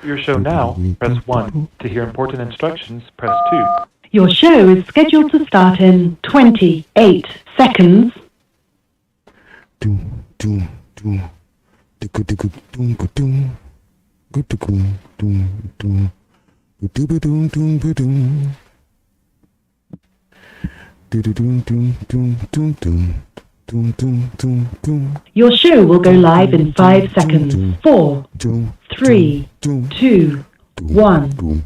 Your show now, press 1. To hear important instructions, press 2. Your show is scheduled to start in 28 seconds. Your show will go live in 5 seconds. 4, 3, 2, 1.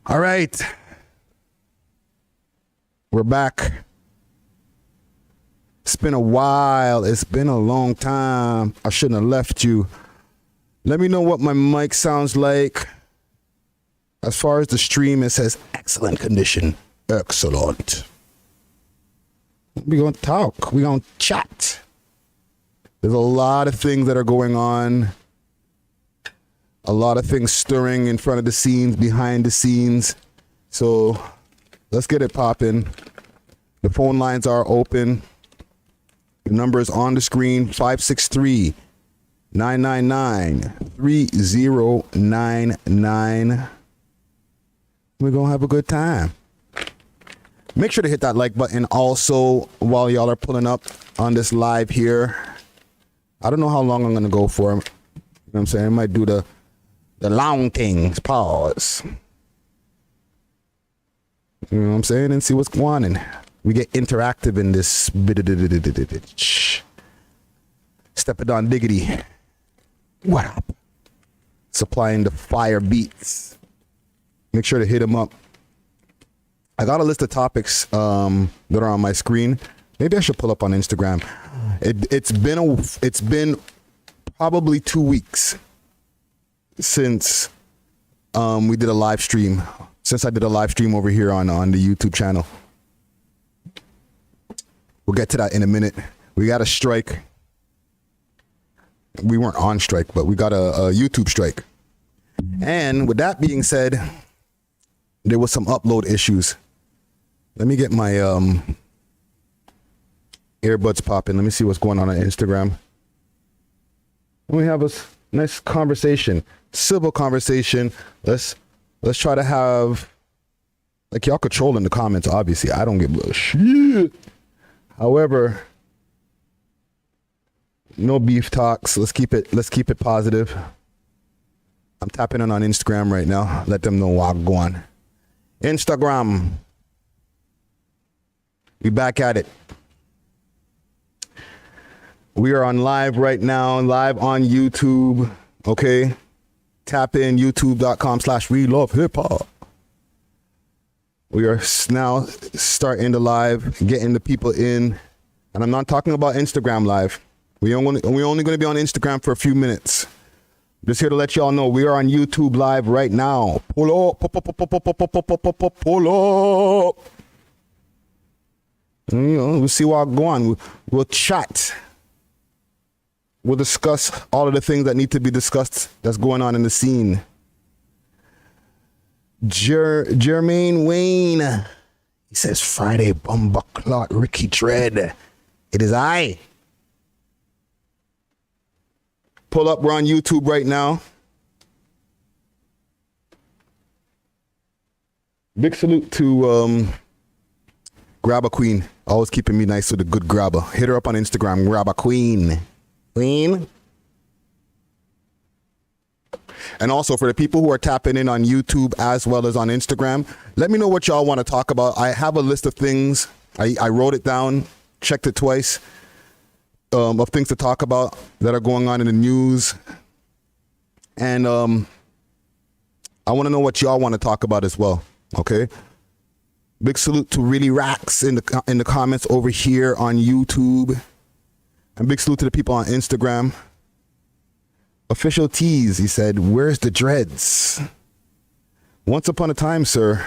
All right. We're back. It's been a while. It's been a long time. I shouldn't have left you. Let me know what my mic sounds like. As far as the stream, it says excellent condition. Excellent. We're going to talk. We're going to chat. There's a lot of things that are going on. A lot of things stirring in front of the scenes, behind the scenes. So let's get it popping. The phone lines are open. The number is on the screen, 563-999-3099. We're going to have a good time. Make sure to hit that like button also while y'all are pulling up on this live here. I don't know how long I'm going to go for. You know what I'm saying? I might do the long things. Pause. You know what I'm saying? And see what's going on. We get interactive in this. Step it on diggity. What up? Supplying the fire beats. Make sure to hit them up. I got a list of topics that are on my screen. Maybe I should pull up on Instagram. It's been probably 2 weeks since we did a live stream. Since I did a live stream over here on the YouTube channel. We'll get to that in a minute. We got a strike. We weren't on strike, but we got a YouTube strike. And with that being said, there was some upload issues. Let me get my earbuds popping. Let me see what's going on Instagram. We have a nice conversation, civil conversation. Let's try to have, like, y'all controlling the comments. Obviously, I don't give a shit. However, no beef talks. Let's keep it positive. I'm tapping in on Instagram right now. Let them know what's going on. Instagram. We back at it. We are on live right now, live on YouTube. Okay. Tap in youtube.com/WeLoveHipHop. We are now starting the live, getting the people in. And I'm not talking about Instagram live. We're only going to be on Instagram for a few minutes. Just here to let y'all know we are on YouTube live right now. Pull up. Pull up. You know, we'll see what's going on. We'll chat. We'll discuss all of the things that need to be discussed that's going on in the scene. Jermaine Wayne. He says Friday Bumba Clot Ricky Dred. It is I. Pull up, we're on YouTube right now. Big salute to Grabba Queen. Always keeping me nice with a good grabber. Hit her up on Instagram, Grabba Queen. Queen. And also for the people who are tapping in on YouTube as well as on Instagram, let me know what y'all want to talk about. I have a list of things. I wrote it down, checked it twice, of things to talk about that are going on in the news. And I want to know what y'all want to talk about as well. Okay. Big salute to Really Racks in the comments over here on YouTube. And big salute to the people on Instagram. Official Tease, he said, where's the dreads? Once upon a time, sir,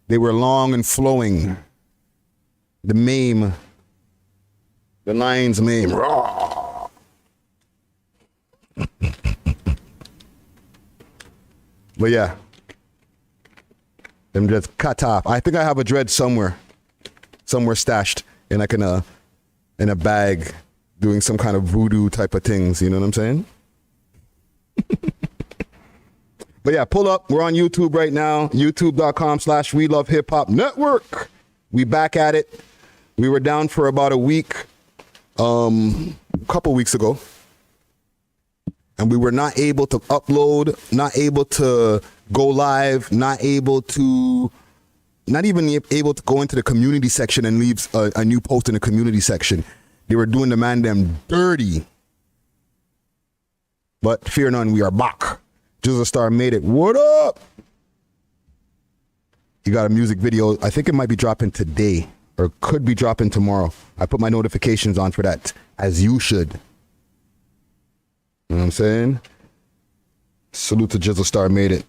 They were long and flowing. The lion's mane. Raw. But yeah, them dreads cut off. I think I have a dread somewhere stashed in like in a bag, doing some kind of voodoo type of things. You know what I'm saying? But yeah, pull up. We're on YouTube right now. YouTube.com/We Love Hip Hop Network. We back at it. We were down for about a week, a couple weeks ago. And we were not able to upload, not able to go live, not even able to go into the community section and leave a new post in the community section. They were doing the man them dirty. But fear none, we are back. Jizzle Star made it. What up? You got a music video. I think it might be dropping today or could be dropping tomorrow. I put my notifications on for that, as you should. You know what I'm saying? Salute to Jizzle Star made it.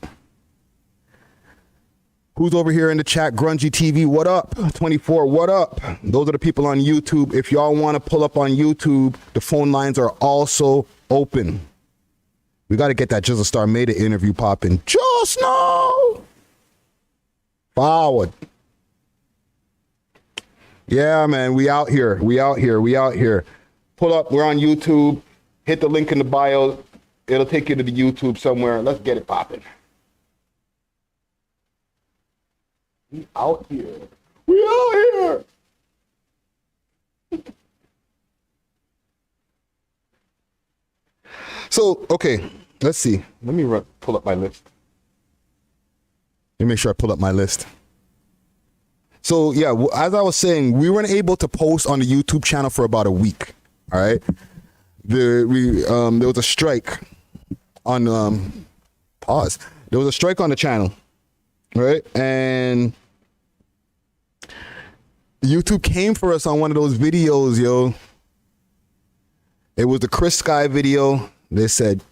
Who's over here in the chat? Grungy TV, what up? 24, what up? Those are the people on YouTube. If y'all want to pull up on YouTube, the phone lines are also open. We got to get that Jizzle Star made it interview popping just now. Forward. Yeah, man, we out here. We out here. Pull up. We're on YouTube. Hit the link in the bio. It'll take you to the YouTube somewhere. Let's get it popping. We out here. We out here. So, okay, let's see. Let me pull up my list. Let me make sure I pull up my list. So, yeah, as I was saying, we weren't able to post on the YouTube channel for about a week. All right. There was a strike on pause. There was a strike on the channel, right? And YouTube came for us on one of those videos, yo. It was the Chris Sky video. They said,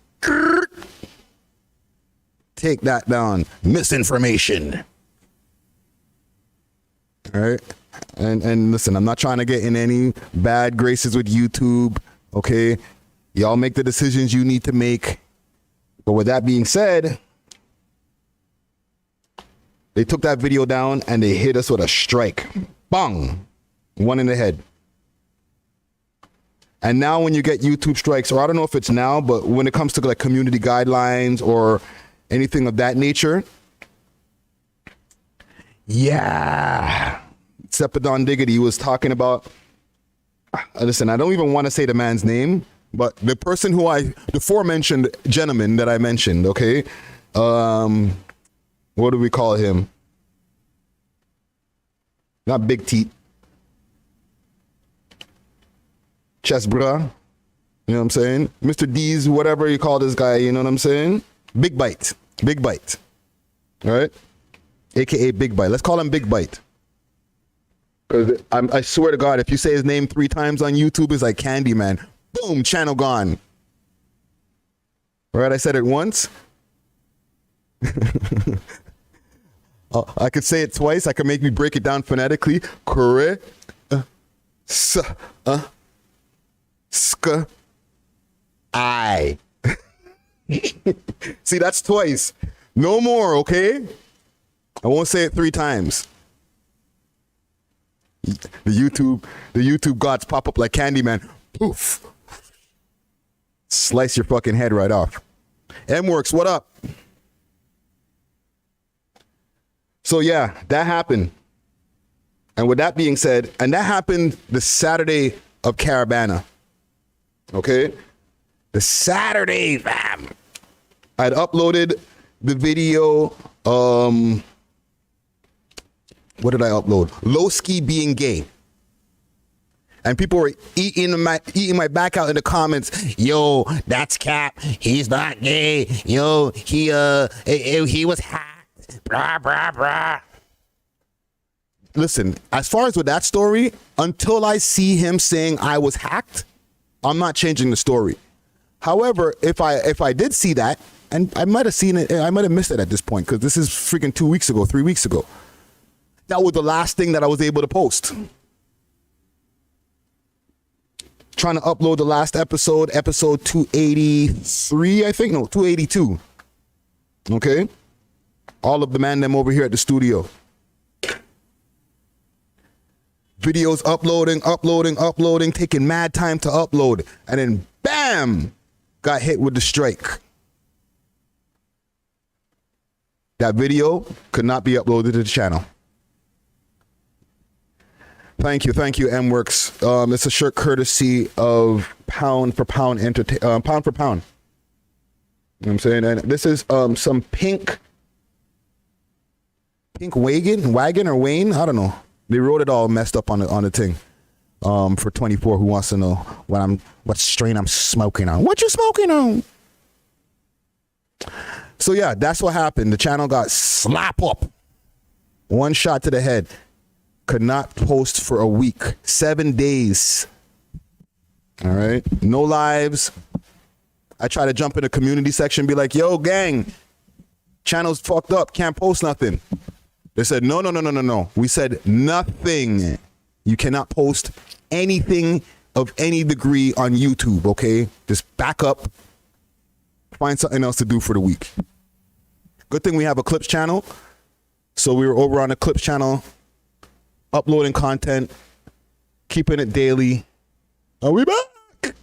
take that down. Misinformation. All right. And listen, I'm not trying to get in any bad graces with YouTube. Okay, y'all make the decisions you need to make. But with that being said, they took that video down and they hit us with a strike. Bang! One in the head. And now when you get YouTube strikes, or I don't know if it's now, but when it comes to like community guidelines or anything of that nature, yeah. Seppadon Diggity was talking about, listen, I don't even want to say the man's name, but the person the aforementioned gentleman that I mentioned, okay? What do we call him? Not Big Teeth. Chest bra. You know what I'm saying? Mr. D's, whatever you call this guy, you know what I'm saying? Big Bite. Big Bite. All right? AKA Big Bite. Let's call him Big Bite. Because I swear to God, if you say his name 3 times on YouTube, it's like Candyman. Boom, channel gone. All right, I said it once. I could say it twice. I could make me break it down phonetically. Kore, sk, I. See, that's twice. No more, okay? I won't say it 3 times. The YouTube gods pop up like Candyman. Poof. Slice your fucking head right off. M-Works, what up? So yeah, that happened. And with that being said, and that happened the Saturday of Caravana. Okay? The Saturday, fam. I'd uploaded the video, what did I upload? Lowski being gay. And people were eating my back out in the comments. Yo, that's cap. He's not gay. Yo, he was hacked. Blah, blah, blah. Listen, as far as with that story, until I see him saying I was hacked, I'm not changing the story. However, if I did see that, and I might have seen it, I might have missed it at this point, because this is freaking 2 weeks ago, 3 weeks ago. that was the last thing that I was able to post. Trying to upload the last episode 283, I think. No, 282. Okay? All of the man them over here at the studio. Videos uploading, taking mad time to upload. And then, bam! Got hit with the strike. That video could not be uploaded to the channel. Thank you, MWorks. It's a shirt courtesy of Pound for Pound. Pound for Pound. You know what I'm saying? And this is some pink wagon or Wayne. I don't know. They wrote it all messed up on the thing. For 24, who wants to know what strain I'm smoking on? What you smoking on? So yeah, that's what happened. The channel got slap up. One shot to the head. Could not post for a week. 7 days. All right. No lives. I try to jump in the community section, be like, yo, gang, channel's fucked up. Can't post nothing. They said, no. We said nothing. You cannot post anything of any degree on YouTube, okay? Just back up. Find something else to do for the week. Good thing we have a Clips channel. So we were over on the Clips channel, uploading content, keeping it daily. Are we back?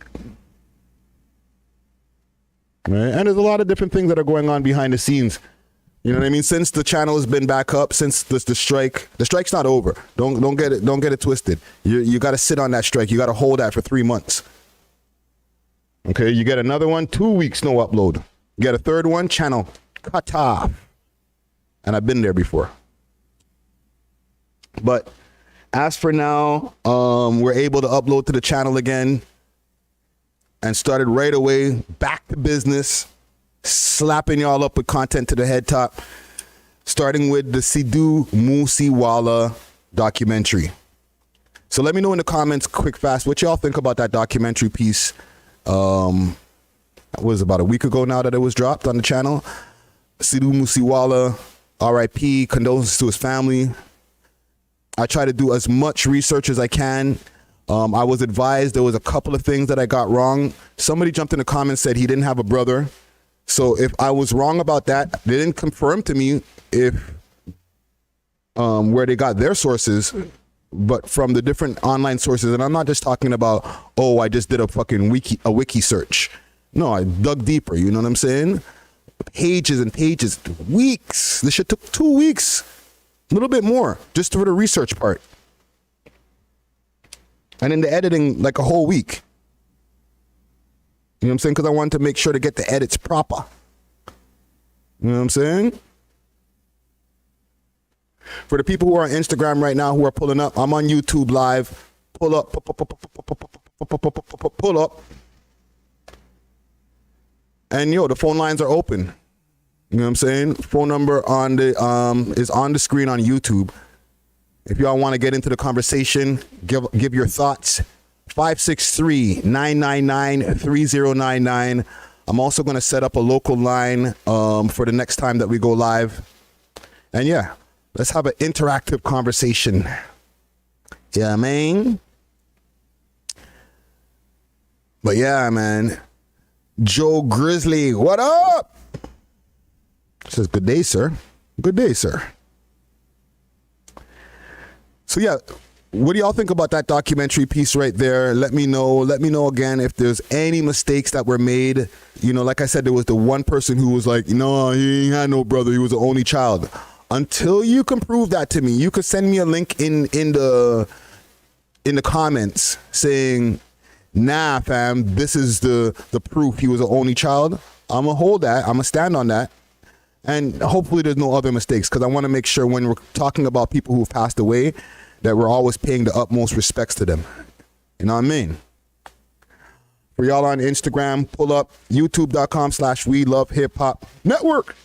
Right? And there's a lot of different things that are going on behind the scenes. You know what I mean? Since the channel has been back up, since the strike's not over. Don't get it twisted. You got to sit on that strike. You got to hold that for 3 months. Okay, you get another one, 2 weeks no upload. You get a third one, channel cut off. And I've been there before. But as for now, we're able to upload to the channel again and started right away, back to business, slapping y'all up with content to the head top, starting with the Sidhu Moose Wala documentary. So let me know in the comments, quick, fast, what y'all think about that documentary piece. It was about a week ago now that it was dropped on the channel. Sidhu Moose Wala, RIP, condolences to his family. I try to do as much research as I can. I was advised there was a couple of things that I got wrong. Somebody jumped in the comments, said he didn't have a brother. So if I was wrong about that, they didn't confirm to me if where they got their sources, but from the different online sources. And I'm not just talking about, oh, I just did a fucking wiki search. No, I dug deeper. You know what I'm saying? Pages and pages, weeks. This shit took 2 weeks. A little bit more, just for the research part. And in the editing, like a whole week. You know what I'm saying? Because I wanted to make sure to get the edits proper. You know what I'm saying? For the people who are on Instagram right now who are pulling up, I'm on YouTube live. Pull up. Pull up. And yo, the phone lines are open. You know what I'm saying? Phone number on the is on the screen on YouTube. If y'all want to get into the conversation, give your thoughts. 563-999-3099. I'm also going to set up a local line for the next time that we go live. And yeah, let's have an interactive conversation. Yeah, man. But yeah, man. Joe Grizzly, what up? Says, good day, sir. Good day, sir. So yeah, what do y'all think about that documentary piece right there? Let me know. Let me know again if there's any mistakes that were made. You know, like I said, there was the one person who was like, no, he ain't had no brother. He was the only child. Until you can prove that to me, you could send me a link in the comments saying, nah, fam, this is the proof he was the only child. I'm going to hold that. I'm going to stand on that. And hopefully there's no other mistakes, because I want to make sure when we're talking about people who've passed away that we're always paying the utmost respects to them. You know what I mean? For y'all on Instagram, pull up youtube.com/We Love Hip Hop Network.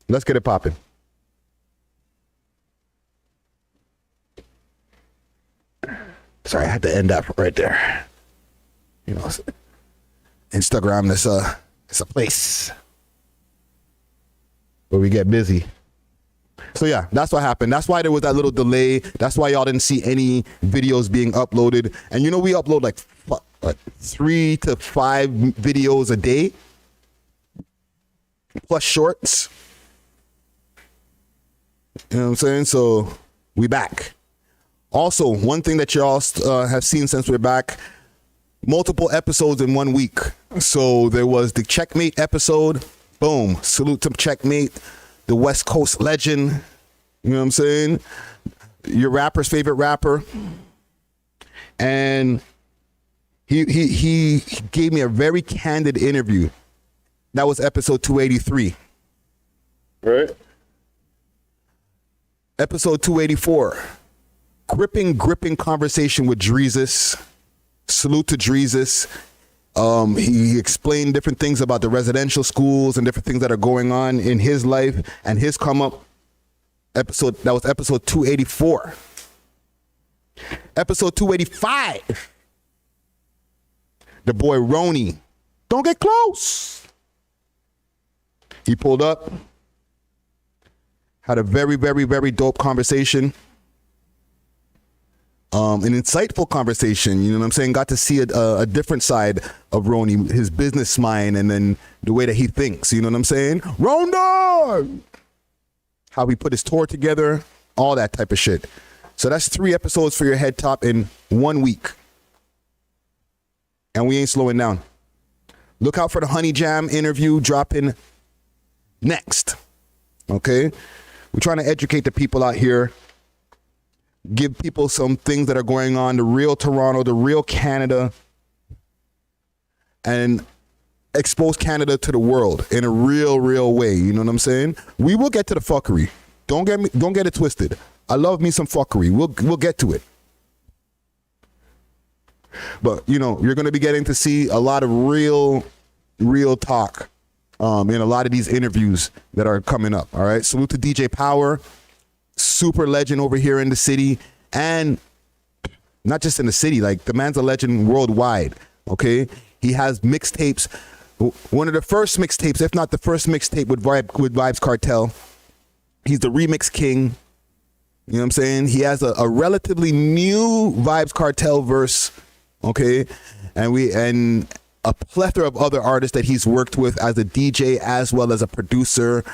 Let's get it popping. Sorry, I had to end that right there. You know, Instagram is a place where we get busy. So yeah, that's what happened. That's why there was that little delay. That's why y'all didn't see any videos being uploaded. And you know, we upload like 3 to 5 videos a day, plus shorts. You know what I'm saying? So we back. Also, one thing that y'all have seen since we're back, multiple episodes in 1 week. So there was the Checkmate episode. Boom. Salute to Checkmate, the West Coast legend. You know what I'm saying? Your rapper's favorite rapper. And he gave me a very candid interview. That was episode 283. Right? Episode 284. Gripping conversation with Dreezus. Salute to Dreezus. He explained different things about the residential schools and different things that are going on in his life and his come up. That was episode 284. Episode 285. The boy Roni. Don't get close. He pulled up. Had a very, very, very dope conversation. An insightful conversation, you know what I'm saying? Got to see a different side of Roni, his business mind, and then the way that he thinks, you know what I'm saying? Ronda! How he put his tour together, all that type of shit. So that's 3 episodes for your head top in 1 week. And we ain't slowing down. Look out for the Honey Jam interview dropping next. Okay? We're trying to educate the people out here. Give people some things that are going on, the real Toronto, the real Canada, and expose Canada to the world in a real way. You know what I'm saying? We will get to the fuckery. Don't get it twisted. I love me some fuckery. We'll get to it. But you know, you're gonna be getting to see a lot of real talk in a lot of these interviews that are coming up. All right. Salute to DJ Power. Super legend over here in the city, and not just in the city, like the man's a legend worldwide. Okay, he has mixtapes, one of the first mixtapes, if not the first mixtape with Vibes Cartel. He's the remix king. You know what I'm saying? He has a relatively new Vibes Cartel verse. Okay, and a plethora of other artists that he's worked with as a DJ as well as a producer.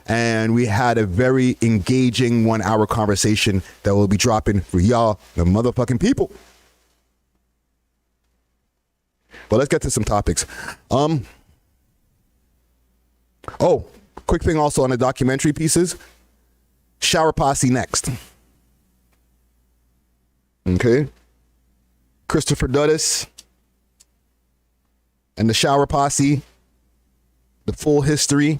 And we had a very engaging 1-hour conversation that will be dropping for y'all, the motherfucking people. But let's get to some topics. Oh, quick thing also on the documentary pieces. Shower Posse next. Okay. Christopher Duddis and the Shower Posse. The full history.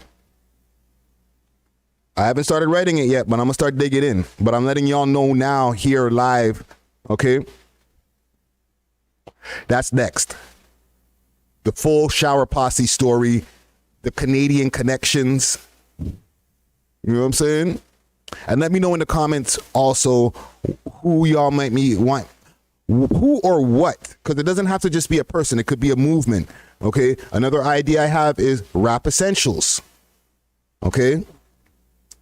I haven't started writing it yet, but I'm going to start digging in. But I'm letting y'all know now here live, okay? That's next. The full Shower Posse story, the Canadian connections. You know what I'm saying? And let me know in the comments also who y'all might want, who or what, because it doesn't have to just be a person. It could be a movement, okay? Another idea I have is Rap Essentials, okay?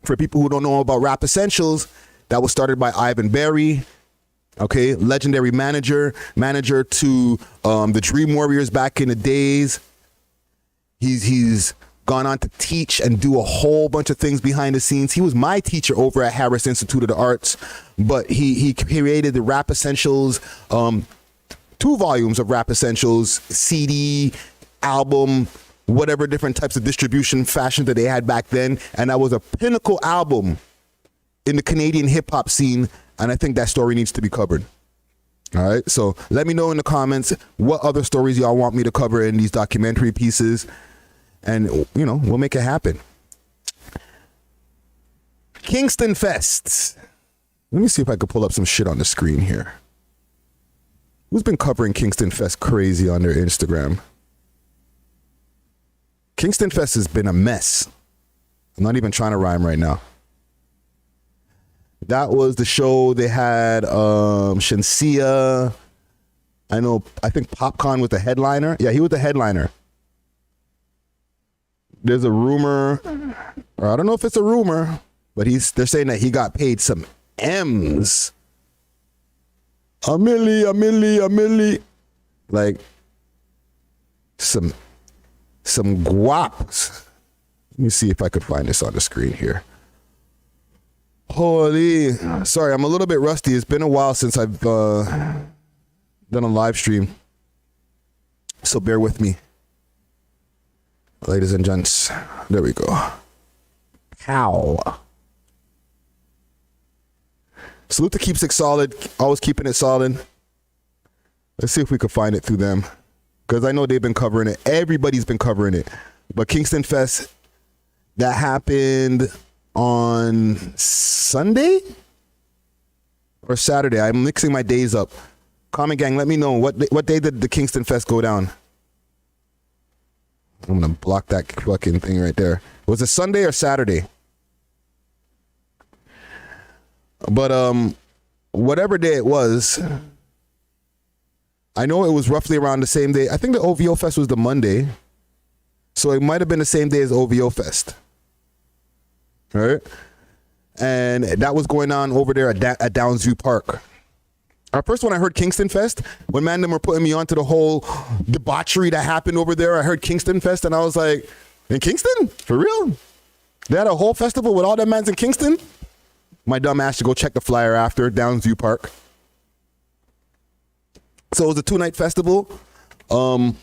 For people who don't know about Rap Essentials, that was started by Ivan Berry, okay, legendary manager to the Dream Warriors back in the days. He's gone on to teach and do a whole bunch of things behind the scenes. He was my teacher over at Harris Institute of the Arts, but he created the Rap Essentials, 2 volumes of Rap Essentials, CD, album, whatever different types of distribution fashion that they had back then. And that was a pinnacle album in the Canadian hip hop scene. And I think that story needs to be covered. All right. So let me know in the comments what other stories y'all want me to cover in these documentary pieces. And, you know, we'll make it happen. Kingston Fest. Let me see if I could pull up some shit on the screen here. Who's been covering Kingston Fest crazy on their Instagram? Kingston Fest has been a mess. I'm not even trying to rhyme right now. That was the show. They had Shensia. I think Popcorn was the headliner. Yeah, he was the headliner. There's a rumor, or I don't know if it's a rumor, But they're saying that he got paid some M's. A milli. Like some guaps. Let me see if I could find this on the screen here. Holy, sorry, I'm a little bit rusty. It's been a while since I've done a live stream. So bear with me. Ladies and gents, there we go. Pow. Salute to Keeps It Solid, always keeping it solid. Let's see if we can find it through them. Because I know they've been covering it. Everybody's been covering it. But Kingston Fest, that happened on Sunday or Saturday. I'm mixing my days up. Comment gang, let me know what day did the Kingston Fest go down. I'm gonna block that fucking thing right there. Was it Sunday or Saturday? But whatever day it was, I know it was roughly around the same day. I think the OVO Fest was the Monday, so it might have been the same day as OVO Fest. All right, and that was going on over there at Downsview Park. At first, when I heard Kingston Fest, when them were putting me onto the whole debauchery that happened over there, I heard Kingston Fest, and I was like, in Kingston? For real? They had a whole festival with all them mans in Kingston? My dumb ass to go check the flyer after, Downsview Park. So it was a 2-night festival. And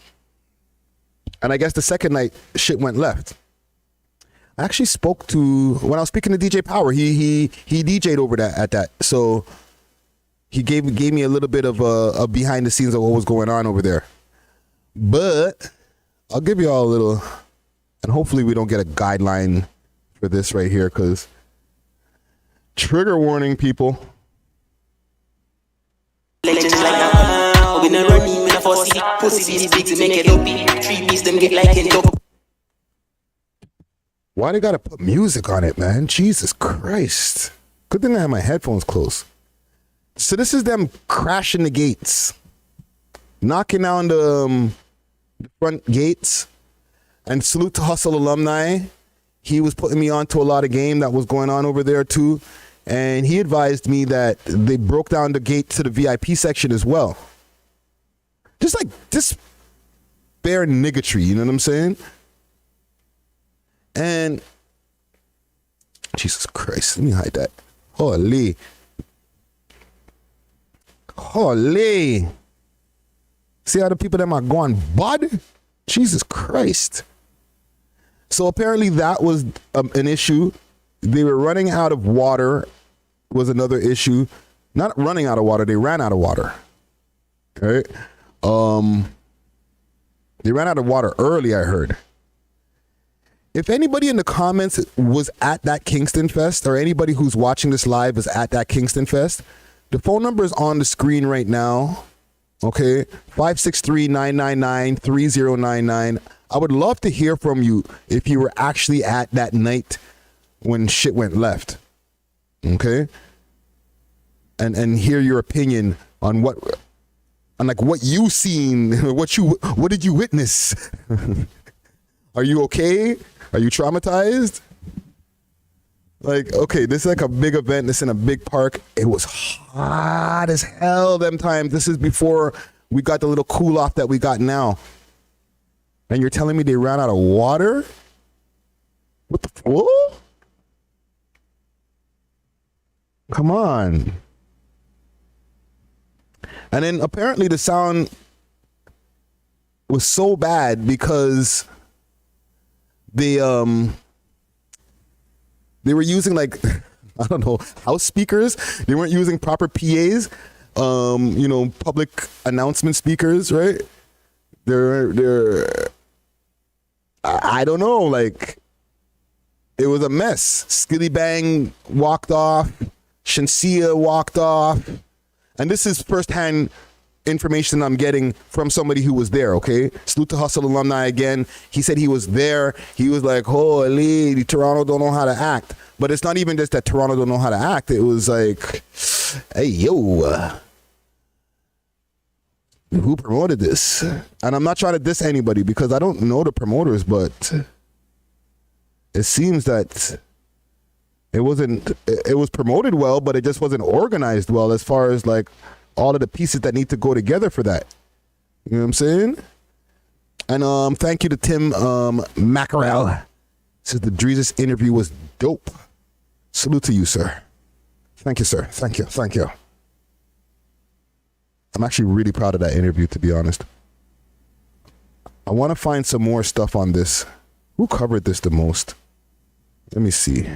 I guess the second night, shit went left. I actually spoke to, when I was speaking to DJ Power, he DJ'd over at that. So he gave me a little bit of a behind the scenes of what was going on over there. But I'll give you all a little, and hopefully we don't get a guideline for this right here, because trigger warning, people. Why they gotta put music on it, man? Jesus Christ. Good thing I have my headphones close. So this is them crashing the gates, knocking down the front gates. And salute to Hustle Alumni. He was putting me onto a lot of game that was going on over there too. And he advised me that they broke down the gate to the VIP section as well. Just like this bare niggatry, you know what I'm saying? And Jesus Christ, let me hide that. Holy. See how the people that are going bud? Jesus Christ. So apparently that was an issue. They were running out of water was another issue. Not running out of water, they ran out of water. Okay. They ran out of water early, I heard. If anybody in the comments was at that Kingston Fest, or anybody who's watching this live is at that Kingston Fest, the phone number is on the screen right now. Okay, 563-999-3099. I would love to hear from you if you were actually at that night when shit went left. Okay, and hear your opinion on what you seen, what did you witness? Are you okay? Are you traumatized? Like, okay, this is like a big event. This in a big park. It was hot as hell them times. This is before we got the little cool off that we got now. And you're telling me they ran out of water? What the fuck? Come on. And then apparently the sound was so bad because they were using like, I don't know, house speakers. They weren't using proper PAs, public announcement speakers, right? I don't know, like, it was a mess. Skilly Bang walked off. Shansia walked off. And this is firsthand information I'm getting from somebody who was there, okay? Salute to Hustle Alumni again. He said he was there. He was like, holy, Toronto don't know how to act. But it's not even just that Toronto don't know how to act. It was like, hey, yo, who promoted this? And I'm not trying to diss anybody because I don't know the promoters, but it seems that It wasn't. It was promoted well, but it just wasn't organized well as far as like all of the pieces that need to go together for that. You know what I'm saying? And thank you to Tim Mackerel. Says the Dreezus interview was dope. Salute to you, sir. Thank you, sir. Thank you. Thank you. I'm actually really proud of that interview, to be honest. I want to find some more stuff on this. Who covered this the most? Let me see.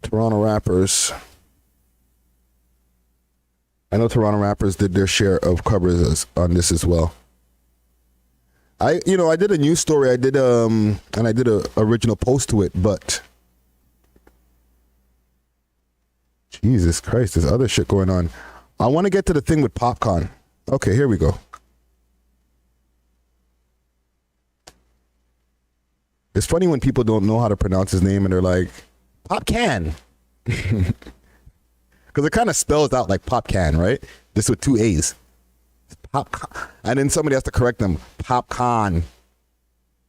Toronto rappers. I know Toronto rappers did their share of covers on this as well. I did a news story. I did and I did a original post to it, but Jesus Christ, there's other shit going on. I want to get to the thing with Popcorn. Okay, here we go. It's funny when people don't know how to pronounce his name and they're like, Popcan. Because it kind of spells out like Popcan, right? This with 2 A's. Popcorn. And then somebody has to correct them. Popcorn.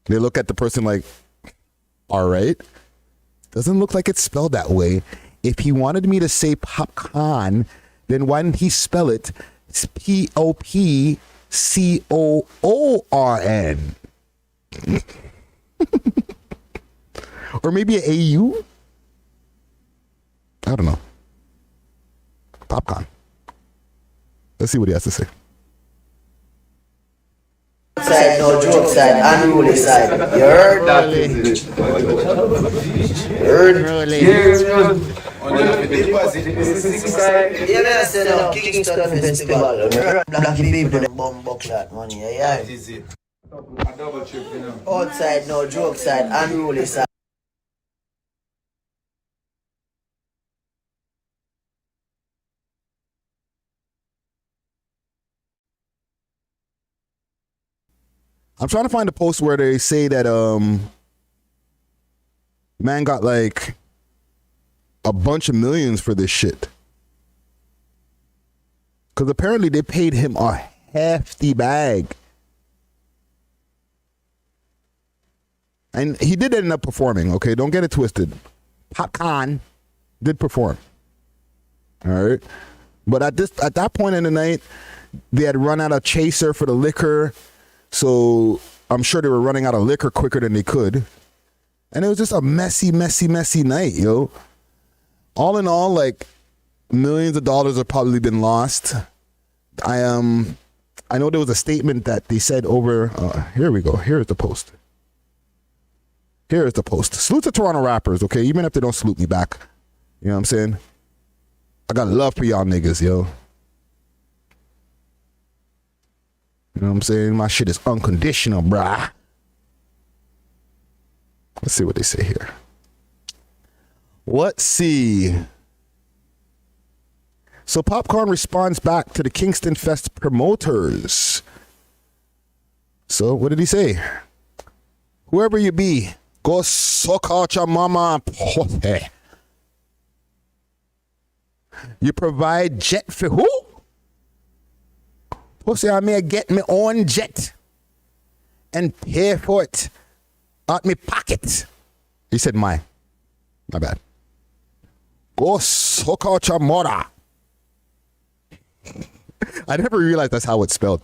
They look at the person like, all right. Doesn't look like it's spelled that way. If he wanted me to say popcorn, then why didn't he spell it Popcorn? Or maybe an AU? I don't know. Popcorn. Let's see what he has to say. Side, no joke side, unruly side. You heard? Yeah, man, I said no, Kingston Festival. Black people, them bomb buckshot money, yeah. Outside, no joke side, unruly side. I'm trying to find a post where they say that man got like a bunch of millions for this shit. Because apparently they paid him a hefty bag. And he did end up performing, okay? Don't get it twisted. Popcorn did perform. All right? But at that point in the night, they had run out of chaser for the liquor. So I'm sure they were running out of liquor quicker than they could. And it was just a messy night, yo. All in all, like, millions of dollars have probably been lost. I know there was a statement that they said over, here we go. Here's the post. Here's the post. Salute to Toronto rappers, okay? Even if they don't salute me back. You know what I'm saying? I got love for y'all niggas, yo. You know what I'm saying? My shit is unconditional, brah. Let's see what they say here. Let's see. So Popcorn responds back to the Kingston Fest promoters. So what did he say? Whoever you be, go suck out your mama pussy. You provide jet for who? Pussy, I may get my own jet and pay for it out my pocket. He said my bad. Go suck out your mother. I never realized that's how it's spelled,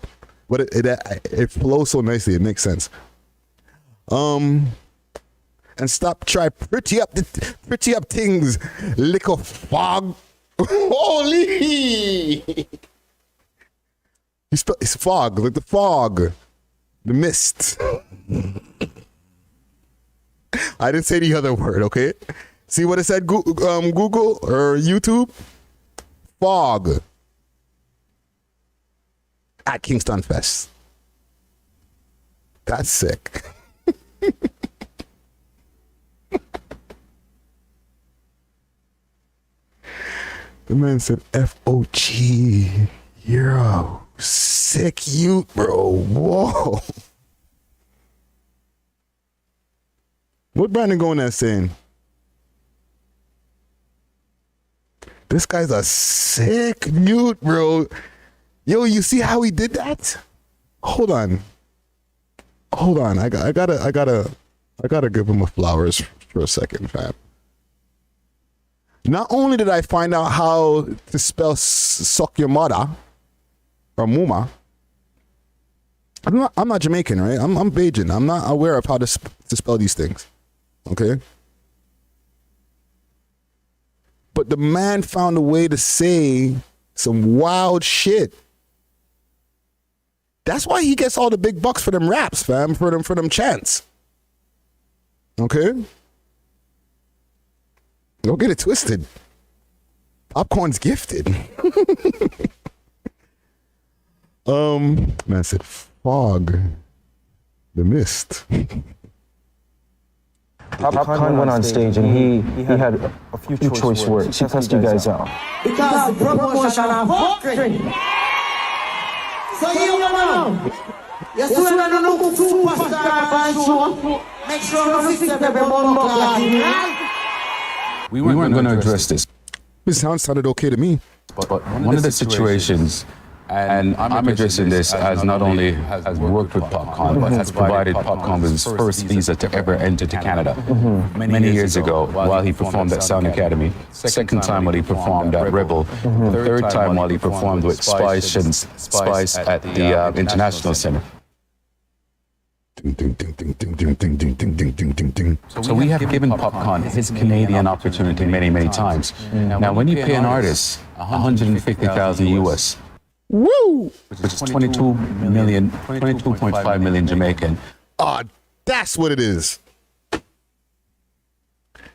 but it flows so nicely. It makes sense. And stop try pretty up things, little fog. Holy. It's fog, like the fog, the mist. I didn't say the other word, okay? See what it said, Google or YouTube? Fog. At Kingston Fest. That's sick. The man said F-O-G. Euro. Sick youth, bro. Whoa. What Brandon going there saying? This guy's a sick mute, bro. Yo, you see how he did that? Hold on. I gotta give him a flowers for a second, fam. Not only did I find out how to spell suck your mother or muma, I'm not Jamaican, right? I'm Bajan. I'm not aware of how to spell these things. Okay? But the man found a way to say some wild shit. That's why he gets all the big bucks for them raps, fam, for them chants. Okay? Don't get it twisted. Popcorn's gifted. Man said fog. The mist. Popcorn went on stage and he had a few choice words. He cussed you guys out. Because the promotion of fuckery. So you know, you still don't look superstar band show. Make sure you fix every bumbo class. We weren't going to address this. This sounded okay to me. But one of the situations, and I'm addressing this as not only has worked with Popcorn, but has provided Popcorn with his first visa to ever enter to Canada. Many years ago, while he performed at Sound Academy, second time while he performed at Rebel, third time while he performed with Spice at the International Center. So we have given Popcorn his Canadian opportunity many times. Now, when you pay an artist $150,000 US, Woo! which is 22.5 million Jamaican. That's what it is.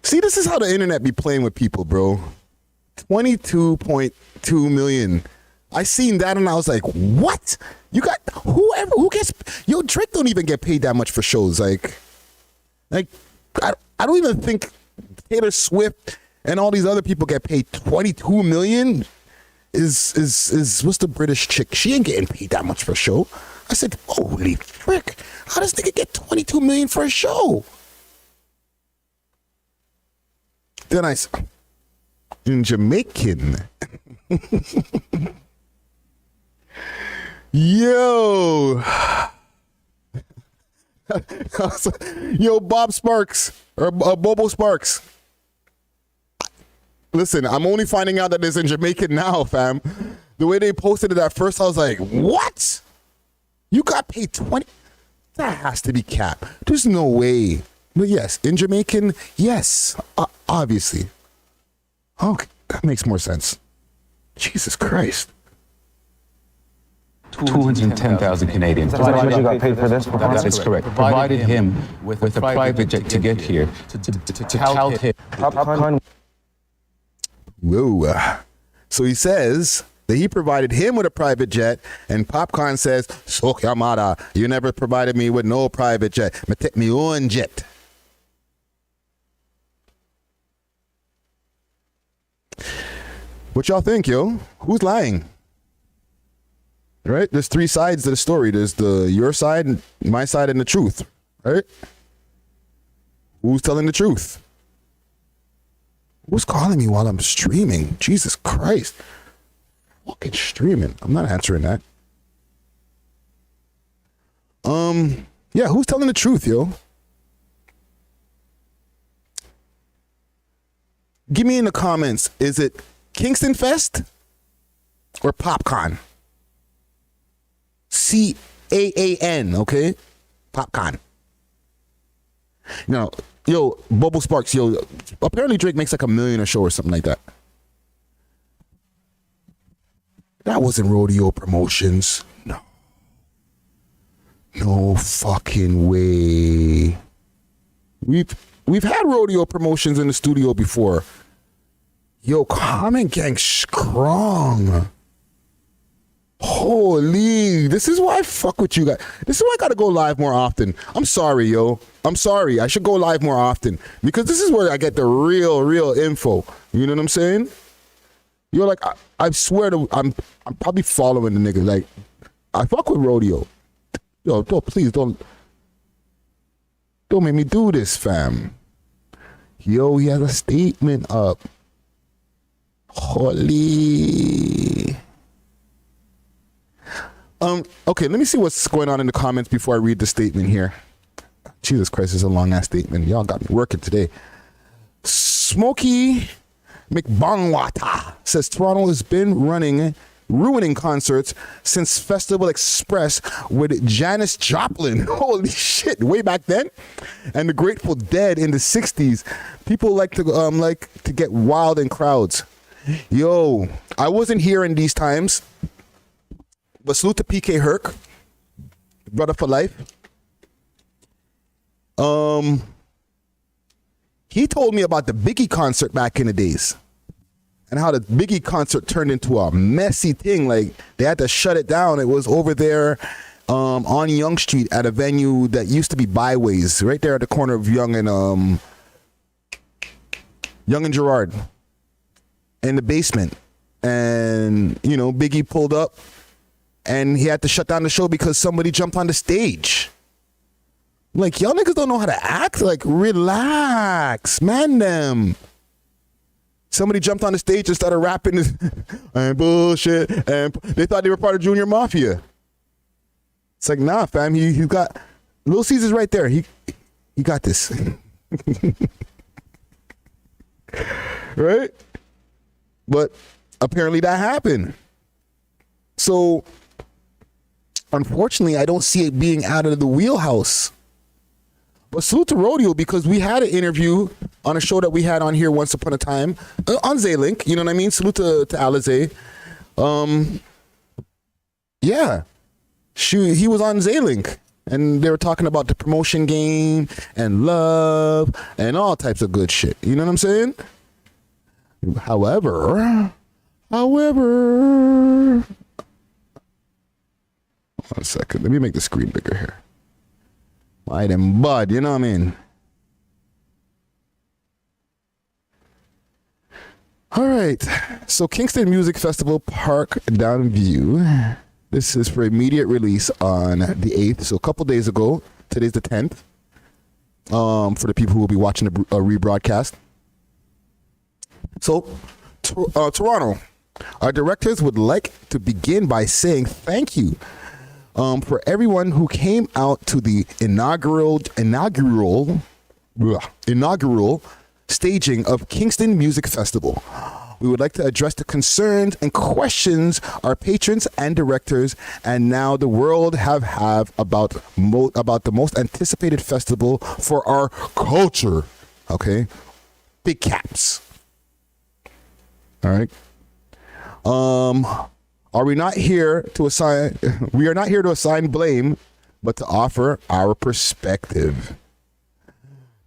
See, this is how the internet be playing with people, bro. 22.2 million. I seen that and I was like, what? You got who gets, Drake don't even get paid that much for shows. Like I don't even think Taylor Swift and all these other people get paid 22 million. Is what's the British chick? She ain't getting paid that much for a show. I said, holy frick, how does nigga get 22 million for a show? Then I said, in Jamaican. Yo. Yo, Bob Sparks or Bobo Sparks. Listen, I'm only finding out that it's in Jamaican now, fam. The way they posted it at first, I was like, what? You got paid 20? That has to be cap. There's no way. But yes, in Jamaican, yes, obviously. Okay, that makes more sense. Jesus Christ. 210,000 Canadian. That's how much you got paid for this performance? That is correct. Provided him with a private jet to get here, to tout him. Popcorn. Whoa. So he says that he provided him with a private jet, and Popcorn says, "So Yamada, you never provided me with no private jet. Me take me own jet." What y'all think, yo? Who's lying? Right? There's three sides to the story. There's your side, my side, and the truth. Right? Who's telling the truth? Who's calling me while I'm streaming? Jesus Christ. Fucking streaming. I'm not answering that. Yeah, who's telling the truth, yo? Give me in the comments, is it Kingston Fest or Popcorn? CAAN, okay? Popcorn. Now, yo, Bubble Sparks, yo, apparently Drake makes like $1 million a show or something like that. That wasn't Rodeo Promotions. No. No fucking way. We've had Rodeo Promotions in the studio before. Yo, Comment Gang strong. Holy, this is why I fuck with you guys. This is why I gotta go live more often. I'm sorry, yo. I'm sorry. I should go live more often because this is where I get the real info. You know what I'm saying? You're like, I swear to, I'm probably following the nigga. Like, I fuck with Rodeo. Yo, please don't make me do this, fam. Yo, he has a statement up. Holy. Okay, let me see what's going on in the comments before I read the statement here. Jesus Christ, it's a long ass statement. Y'all got me working today. Smokey McBongwata says Toronto has been ruining concerts since Festival Express with Janis Joplin. Holy shit, way back then. And the Grateful Dead in the 60s. People like to get wild in crowds. Yo, I wasn't here in these times, but salute to PK Herc, brother for life. He told me about the Biggie concert back in the days and how the Biggie concert turned into a messy thing. Like, they had to shut it down. It was over there on Yonge Street at a venue that used to be Byways, right there at the corner of Yonge and Gerard, in the basement. And, you know, Biggie pulled up and he had to shut down the show because somebody jumped on the stage. Like, y'all niggas don't know how to act. Like, relax, man. Them. Somebody jumped on the stage and started rapping this and bullshit, and they thought they were part of Junior Mafia. It's like, nah, fam. He got Lil Caesar's right there. He got this, right? But apparently that happened. So, unfortunately, I don't see it being out of the wheelhouse. But salute to Rodeo, because we had an interview on a show that we had on here once upon a time on Z-Link. You know what I mean? Salute to Alizé. Yeah. He was on Z-Link. And they were talking about the promotion game and love and all types of good shit. You know what I'm saying? However, one second. Let me make the screen bigger here. Why them bud, you know what I mean? All right. So Kingston Music Festival Park Downview. This is for immediate release on the 8th. So a couple days ago. Today's the 10th. For the people who will be watching the rebroadcast. So, Toronto. Our directors would like to begin by saying thank you for everyone who came out to the inaugural staging of Kingston Music Festival. We would like to address the concerns and questions our patrons and directors and now the world have about the most anticipated festival for our culture. Okay? Big caps. All right? We are not here to assign blame, but to offer our perspective.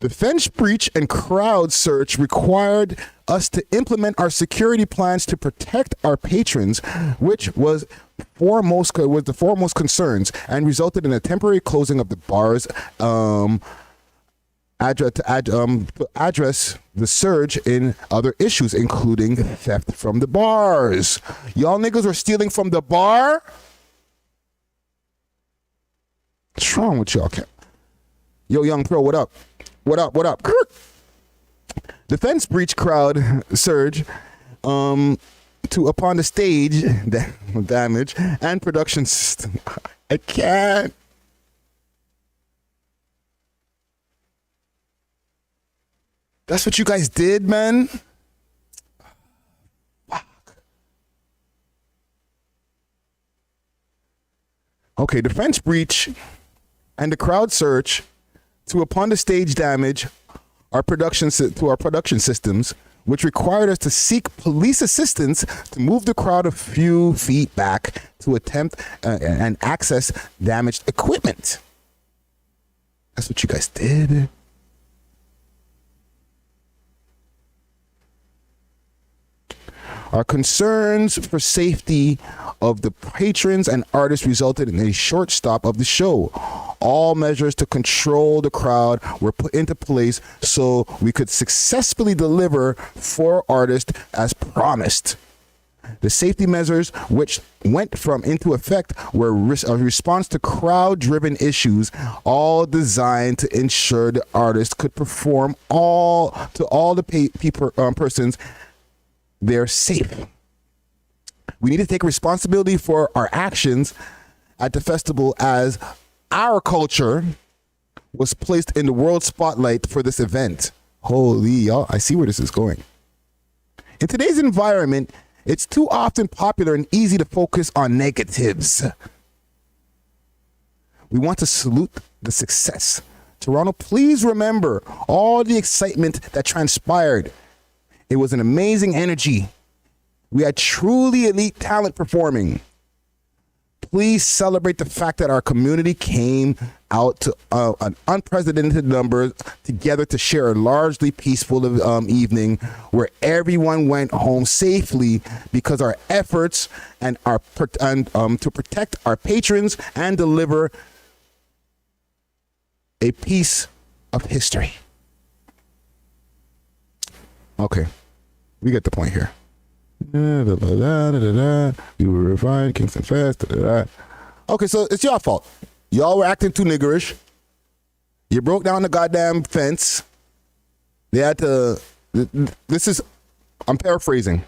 The fence breach and crowd search required us to implement our security plans to protect our patrons, which was the foremost concerns, and resulted in a temporary closing of the bars to address the surge in other issues, including theft from the bars. Y'all niggas were stealing from the bar? What's wrong with y'all? Yo, Young Pro, what up? What up? The fence breach crowd surge to upon the stage damage and production system. I can't. That's what you guys did, man? Fuck. Okay, the fence breach and the crowd search to upon the stage damage our production systems, which required us to seek police assistance to move the crowd a few feet back to attempt and access damaged equipment. That's what you guys did. Our concerns for safety of the patrons and artists resulted in a short stop of the show. All measures to control the crowd were put into place so we could successfully deliver for artists as promised. The safety measures which went into effect were a response to crowd-driven issues, all designed to ensure the artist could perform all the persons they're safe. We need to take responsibility for our actions at the festival as our culture was placed in the world spotlight for this event. Holy y'all, I see where this is going. In today's environment, it's too often popular and easy to focus on negatives. We want to salute the success. Toronto, please remember all the excitement that transpired. It was an amazing energy. We had truly elite talent performing. Please celebrate the fact that our community came out to an unprecedented number together to share a largely peaceful evening where everyone went home safely because our efforts and to protect our patrons and deliver a piece of history. Okay, we get the point here. We were refined, Kingston Fest. Okay, so it's your fault. Y'all were acting too niggerish. You broke down the goddamn fence. They had to. This is. I'm paraphrasing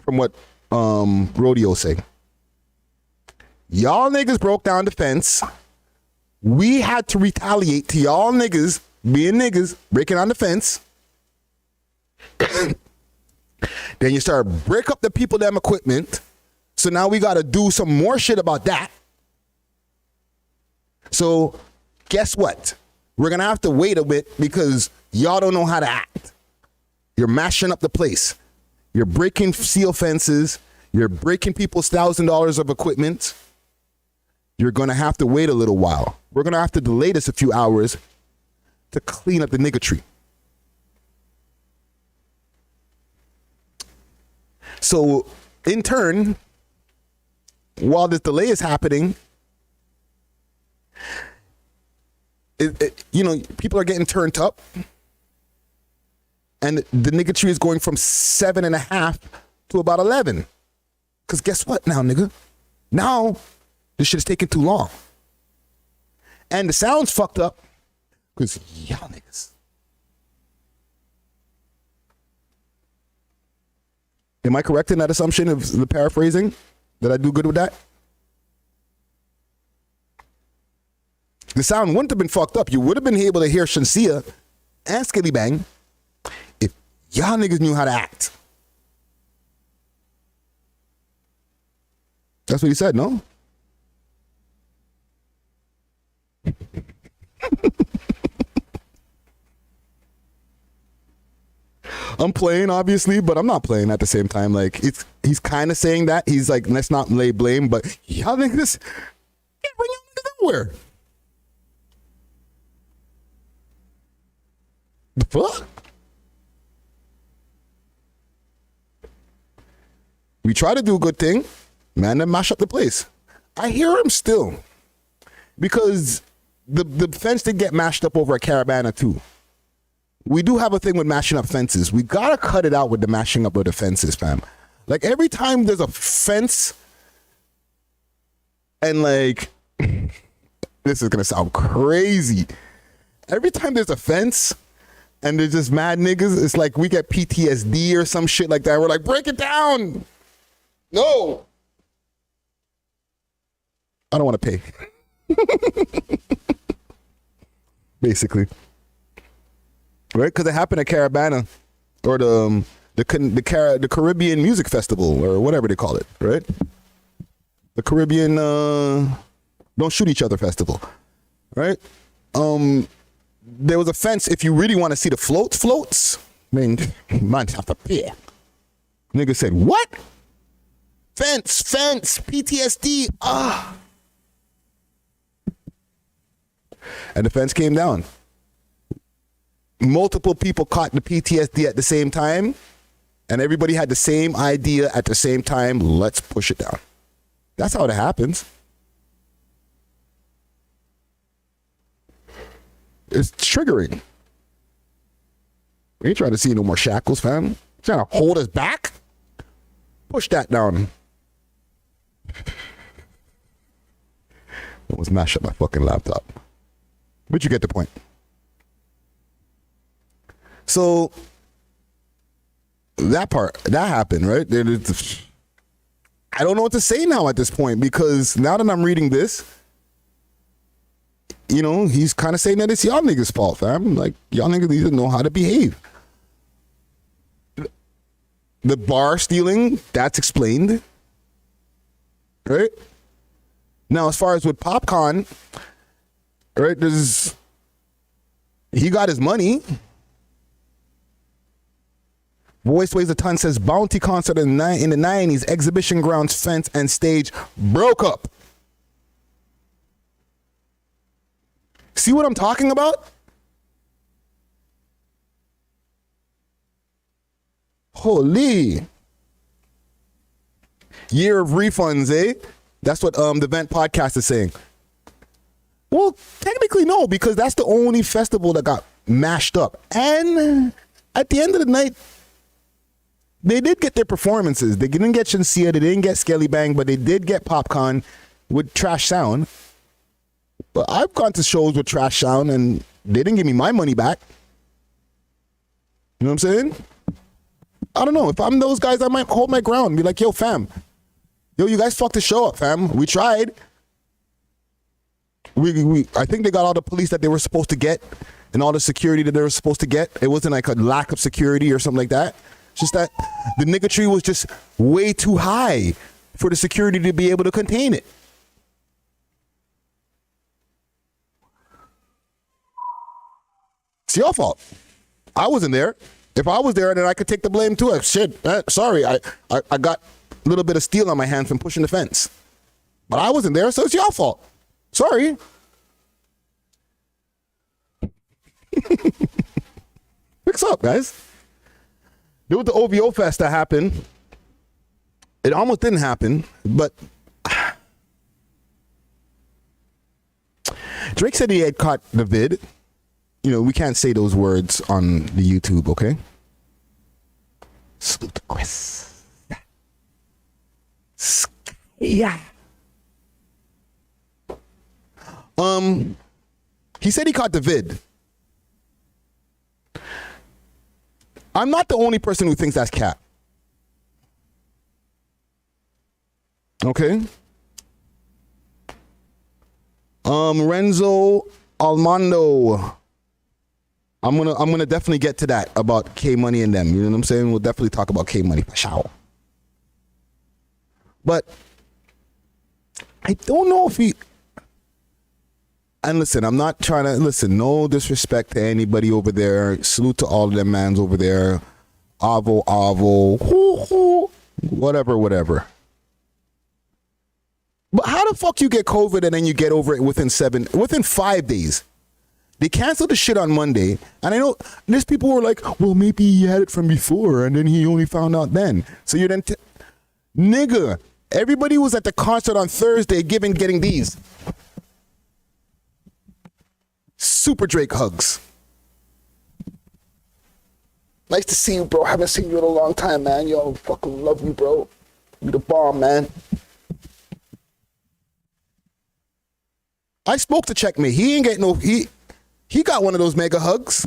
from what Rodeo say. Y'all niggas broke down the fence. We had to retaliate to y'all niggas being niggas breaking on the fence. Then you start break up the people damn equipment. So now we got to do some more shit about that. So guess what? We're going to have to wait a bit because y'all don't know how to act. You're mashing up the place. You're breaking steel fences. You're breaking people's $1,000 of equipment. You're going to have to wait a little while. We're going to have to delay this a few hours to clean up the niggatry. So, in turn, while this delay is happening, people are getting turned up, and the niggatry is going from 7.5 to about 11. Because guess what now, nigga? Now, this shit is taking too long. And the sound's fucked up because y'all niggas. Am I correct in that assumption of the paraphrasing? Did I do good with that? The sound wouldn't have been fucked up. You would have been able to hear Shansia and Skilly Bang if y'all niggas knew how to act. That's what he said, no? I'm playing, obviously, but I'm not playing at the same time. Like, he's kind of saying that. He's like, let's not lay blame, but y'all niggas can't bring y'all niggas nowhere. The fuck? We try to do a good thing, man, then mash up the place. I hear him still. Because the fence did get mashed up over a Caravana too. We do have a thing with mashing up fences. We gotta cut it out with the mashing up of the fences, fam. Like every time there's a fence and like, this is gonna sound crazy. Every time there's a fence and there's just mad niggas, it's like we get PTSD or some shit like that. We're like, break it down. No. I don't want to pay. Basically. Right? Because it happened at Caravana or the Caribbean Music Festival or whatever they call it, right? The Caribbean Don't Shoot Each Other Festival, right? There was a fence. If you really want to see the floats, I mean, man, have to pay. Nigga said, what? Fence, PTSD, And the fence came down. Multiple people caught the PTSD at the same time, and everybody had the same idea at the same time. Let's push it down. That's how it happens. It's triggering. We ain't trying to see no more shackles, fam. Trying to hold us back. Push that down. Almost mash up my fucking laptop. But you get the point. So that happened, right? I don't know what to say now at this point, because now that I'm reading this, you know, he's kind of saying that it's y'all niggas' fault, fam. Like, y'all niggas need to know how to behave. The bar stealing, that's explained. Right? Now, as far as with Popcorn, right, he got his money. Voice Weighs a Ton says Bounty concert in the 90s, exhibition grounds, fence, and stage broke up. See what I'm talking about? Holy. Year of refunds, eh? That's what the Vent podcast is saying. Well, technically no, because that's the only festival that got mashed up. And at the end of the night, they did get their performances. They didn't get Shinsia, they didn't get Skelly Bang, but they did get Popcorn with trash sound. But I've gone to shows with trash sound and they didn't give me my money back. You know what I'm saying? I don't know. If I'm those guys, I might hold my ground and be like, yo, fam. Yo, you guys fucked the show up, fam. We tried. I think they got all the police that they were supposed to get and all the security that they were supposed to get. It wasn't like a lack of security or something like that. It's just that the nigga tree was just way too high for the security to be able to contain it. It's your fault. I wasn't there. If I was there, then I could take the blame too. Sorry, I got a little bit of steel on my hands from pushing the fence. But I wasn't there, so it's your fault. Sorry. Fix up, guys. There was the OVO Fest that happened. It almost didn't happen, but Drake said he had caught the vid. You know, we can't say those words on the YouTube, okay? Salute to Chris. Yeah. He said he caught the vid. I'm not the only person who thinks that's cap. Okay? Renzo Almondo. I'm gonna definitely get to that about K Money and them. You know what I'm saying? We'll definitely talk about K Money. But I don't know if he. And listen, I'm not trying to listen. No disrespect to anybody over there. Salute to all of them mans over there. Avo, whatever. But how the fuck you get COVID and then you get over it within 5 days? They canceled the shit on Monday, and I know there's people who are like, well, maybe he had it from before, and then he only found out then. So you're then, nigga, everybody was at the concert on Thursday getting these. Super Drake hugs. Nice to see you, bro. Haven't seen you in a long time, man. Yo, fucking love you, bro. You the bomb, man. I spoke to Checkmate. He ain't get no. He got one of those mega hugs.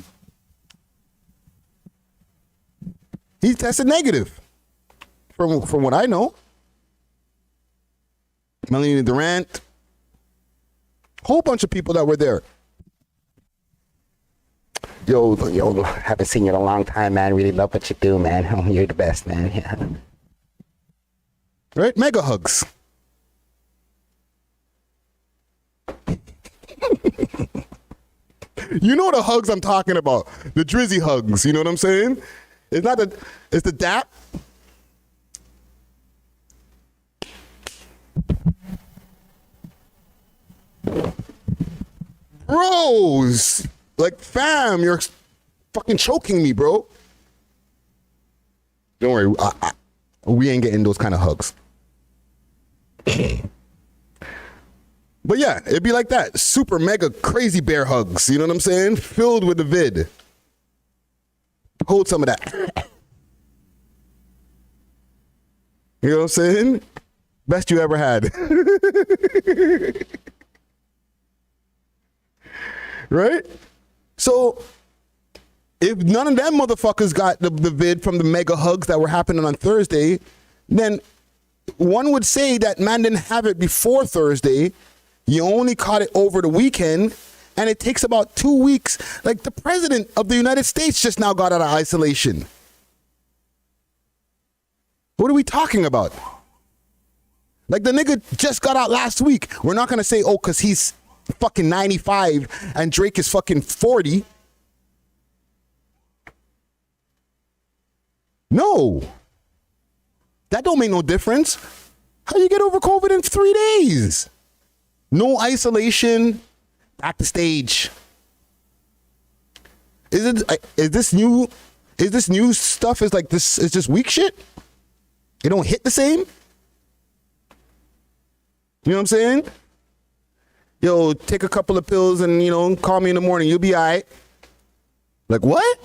He tested negative, from what I know. Melanie Durant, whole bunch of people that were there. Yo, haven't seen you in a long time, man. Really love what you do, man. You're the best, man. Yeah. Right? Mega hugs. You know the hugs I'm talking about. The Drizzy hugs. You know what I'm saying? It's not it's the dap. Bros. Like, fam, you're fucking choking me, bro. Don't worry, we ain't getting those kind of hugs. But yeah, it'd be like that. Super mega crazy bear hugs. You know what I'm saying? Filled with the vid. Hold some of that. You know what I'm saying? Best you ever had. Right? So, if none of them motherfuckers got the vid from the mega hugs that were happening on Thursday, then one would say that man didn't have it before Thursday. You only caught it over the weekend, and it takes about 2 weeks. Like, the president of the United States just now got out of isolation. What are we talking about? Like the nigga just got out last week. We're not gonna say, oh, cause he's fucking 95 and Drake is fucking 40. No. That don't make no difference. How you get over COVID in 3 days? No isolation. Back to stage. Is this new stuff is like this is just weak shit? It don't hit the same? You know what I'm saying? Yo, take a couple of pills and, you know, call me in the morning. You'll be all right. Like, what?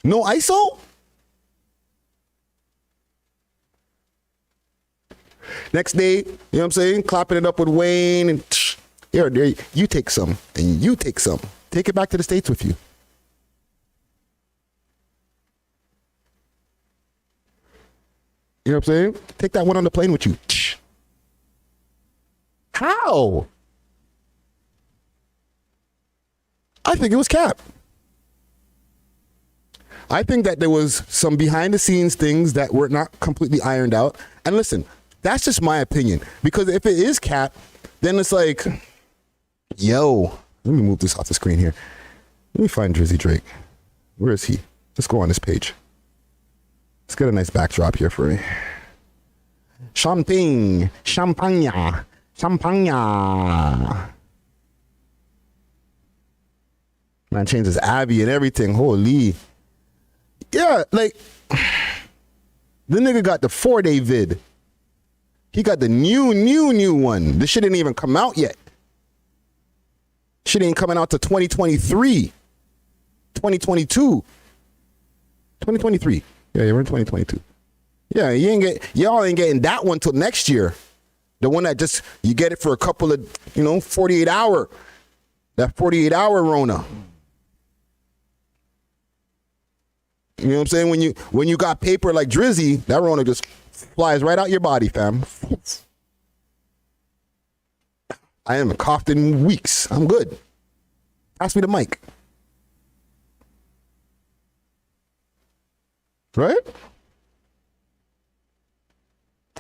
No ISO? Next day, you know what I'm saying? Clapping it up with Wayne and here, there, you take some and you take some. Take it back to the States with you. You know what I'm saying? Take that one on the plane with you. How? I think it was cap. I think that there was some behind the scenes things that were not completely ironed out. And listen, that's just my opinion. Because if it is cap, then it's like, yo, let me move this off the screen here. Let me find Drizzy Drake. Where is he? Let's go on this page. Let's get a nice backdrop here for me. Champagne. Man changes Abby and everything. Holy. Yeah, like, the nigga got the 4-day vid. He got the new one. This shit didn't even come out yet. Shit ain't coming out to 2023. 2022. 2023. Yeah, we're in 2022. Yeah, y'all ain't getting that one till next year. The one that just, you get it for a couple of, 48 hour. That 48 hour Rona. You know what I'm saying? When you got paper like Drizzy, that Rona just flies right out your body, fam. I haven't coughed in weeks. I'm good. Pass me the mic. Right?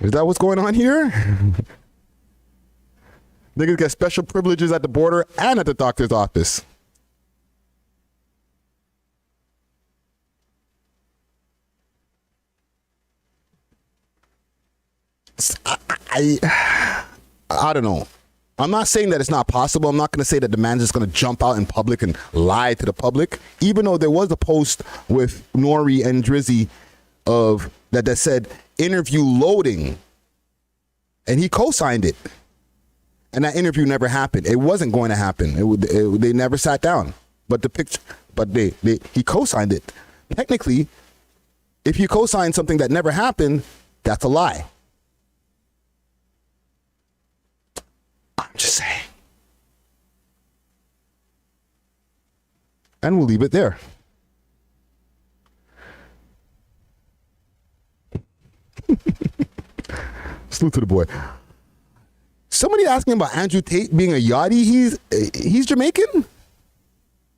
Is that what's going on here? Niggas get special privileges at the border and at the doctor's office. I don't know. I'm not saying that it's not possible. I'm not going to say that the man's just going to jump out in public and lie to the public. Even though there was a post with Nori and Drizzy that said interview loading, and he co-signed it, and that interview never happened. It wasn't going to happen. They never sat down. But the picture, he co-signed it. Technically, if you co-sign something that never happened, that's a lie. I'm just saying. And we'll leave it there. Salute to the boy. Somebody asking about Andrew Tate being a yachty. He's Jamaican?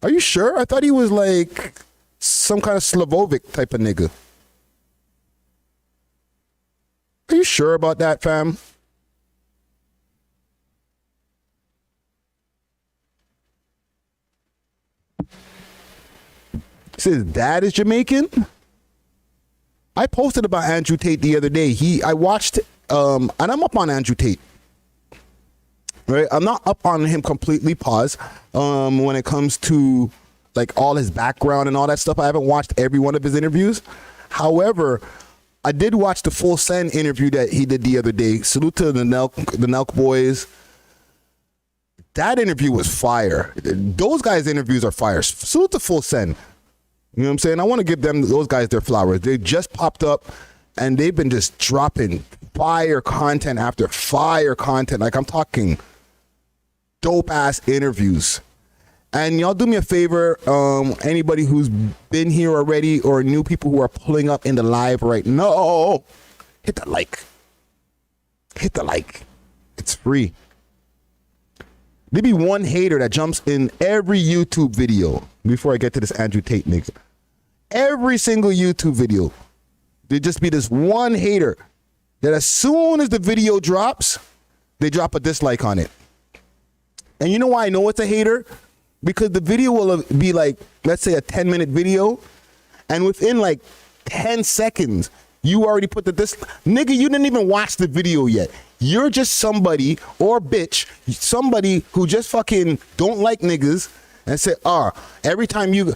Are you sure? I thought he was like some kind of Slavovic type of nigga. Are you sure about that, fam? His dad is Jamaican. I posted about Andrew Tate the other day. I watched, and I'm up on Andrew Tate. Right, I'm not up on him completely. Pause. When it comes to like all his background and all that stuff, I haven't watched every one of his interviews. However, I did watch the Full Send interview that he did the other day. Salute to the Nelk boys. That interview was fire. Those guys' interviews are fire. Salute to Full Send. You know what I'm saying? I want to give those guys their flowers. They just popped up and they've been just dropping fire content after fire content. Like I'm talking dope ass interviews. And y'all do me a favor, anybody who's been here already or new people who are pulling up in the live right now, hit the like. Hit the like. It's free. There be one hater that jumps in every YouTube video before I get to this Andrew Tate nigga. Every single YouTube video. There'd just be this one hater that as soon as the video drops, they drop a dislike on it. And you know why I know it's a hater? Because the video will be like, let's say a 10-minute video, and within like 10 seconds, you already put nigga, you didn't even watch the video yet. You're just somebody or bitch, somebody who just fucking don't like niggas and say, every time you love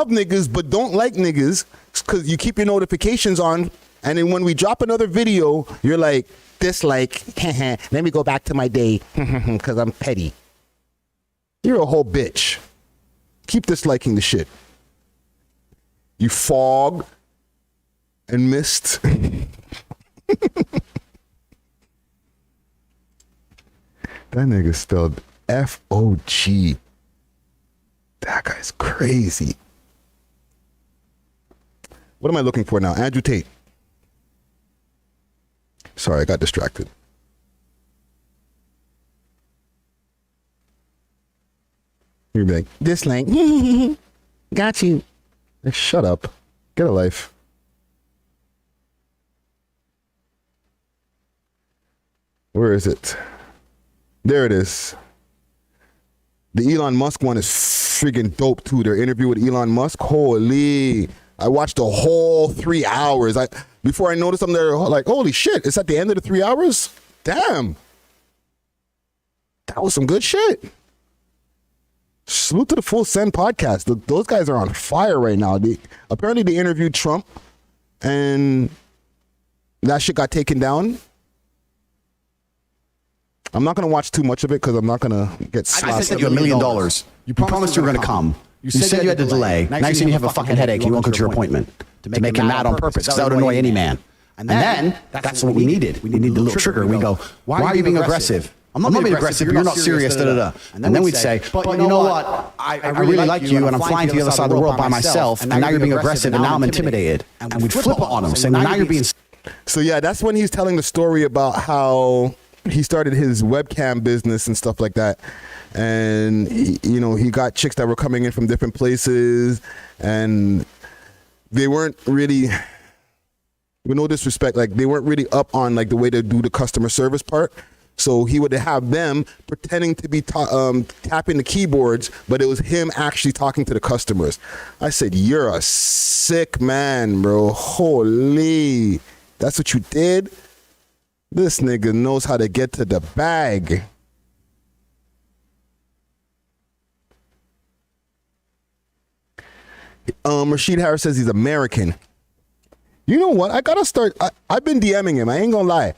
niggas but don't like niggas because you keep your notifications on, and then when we drop another video, you're like, dislike, let me go back to my day because I'm petty. You're a whole bitch. Keep disliking the shit. You fog and mist. That nigga spelled F-O-G. That guy's crazy. What am I looking for now? Andrew Tate. Sorry, I got distracted. You'd be like, dislike. Got you. Shut up. Get a life. Where is it? There it is. The Elon Musk one is friggin' dope too. Their interview with Elon Musk. Holy. I watched the whole 3 hours. Before I noticed I'm there, like, holy shit, it's at the end of the 3 hours? Damn. That was some good shit. Salute to the Full Send podcast. Those guys are on fire right now. Apparently they interviewed Trump and that shit got taken down. I'm not going to watch too much of it because I'm not going to get slapped. I sent you $1 million. You promised you were going to come. You said you had to delay. Now you said you have a fucking headache and you won't go to your appointment. To make him mad on purpose, because that would annoy any man. And then, that's what we needed. We needed a little trigger. We go, why are you being aggressive? I'm not being aggressive, you're not serious, da-da-da. And then we'd say, but you know what? I really like you, and I'm flying to the other side of the world by myself, and now you're being aggressive, and now I'm intimidated. And we'd flip it on him, saying, now you're being... So yeah, that's when he's telling the story about how he started his webcam business and stuff like that. And, he got chicks that were coming in from different places, and they weren't really, with no disrespect, like they weren't really up on like the way to do the customer service part. So he would have them pretending to be tapping the keyboards, but it was him actually talking to the customers. I said, you're a sick man, bro. Holy, that's what you did? This nigga knows how to get to the bag. Rashid Harris says he's American. You know what? I gotta start. I've been DMing him. I ain't gonna lie.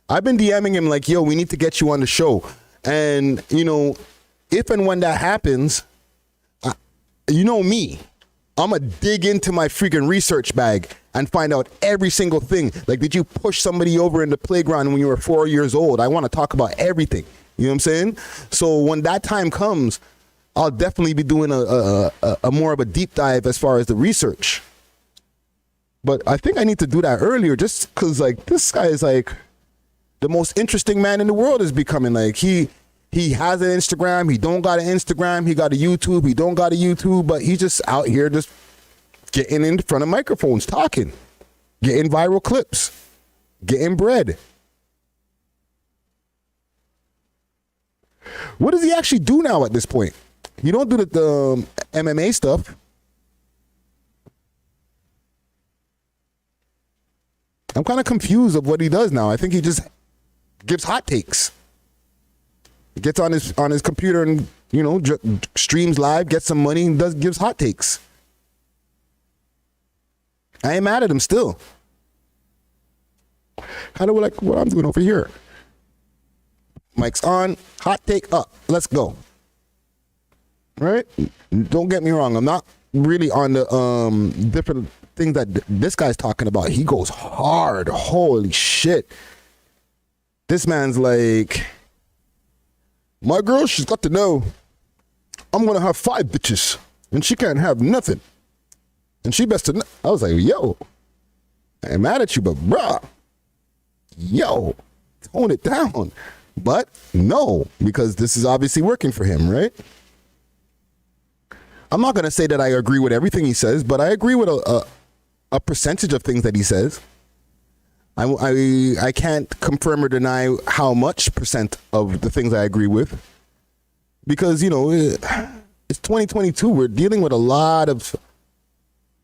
I've been DMing him like, yo, we need to get you on the show. And, if and when that happens, you know me, I'm gonna dig into my freaking research bag and find out every single thing. Like, did you push somebody over in the playground when you were 4 years old? I want to talk about everything. You know what I'm saying? So when that time comes, I'll definitely be doing a more of a deep dive as far as the research. But I think I need to do that earlier just because, like, this guy is, like, the most interesting man in the world is becoming. Like, he has an Instagram. He don't got an Instagram. He got a YouTube. He don't got a YouTube. But he's just out here just getting in front of microphones, talking, getting viral clips, getting bread. What does he actually do now at this point? You don't do the MMA stuff. I'm kind of confused of what he does now. I think he just gives hot takes. He gets on his computer and streams live, gets some money, and gives hot takes. I ain't mad at him still. Kind of like what I'm doing over here. Mic's on, hot take up. Let's go. Right? Don't get me wrong. I'm not really on the different things that this guy's talking about. He goes hard. Holy shit. This man's like, my girl, she's got to know I'm going to have 5 bitches and she can't have nothing. And she best to know. I was like, yo, I ain't mad at you, but bruh, yo, tone it down. But no, because this is obviously working for him, right? I'm not going to say that I agree with everything he says, but I agree with a a percentage of things that he says. I can't confirm or deny how much percent of the things I agree with, because, you know, it's 2022. We're dealing with a lot of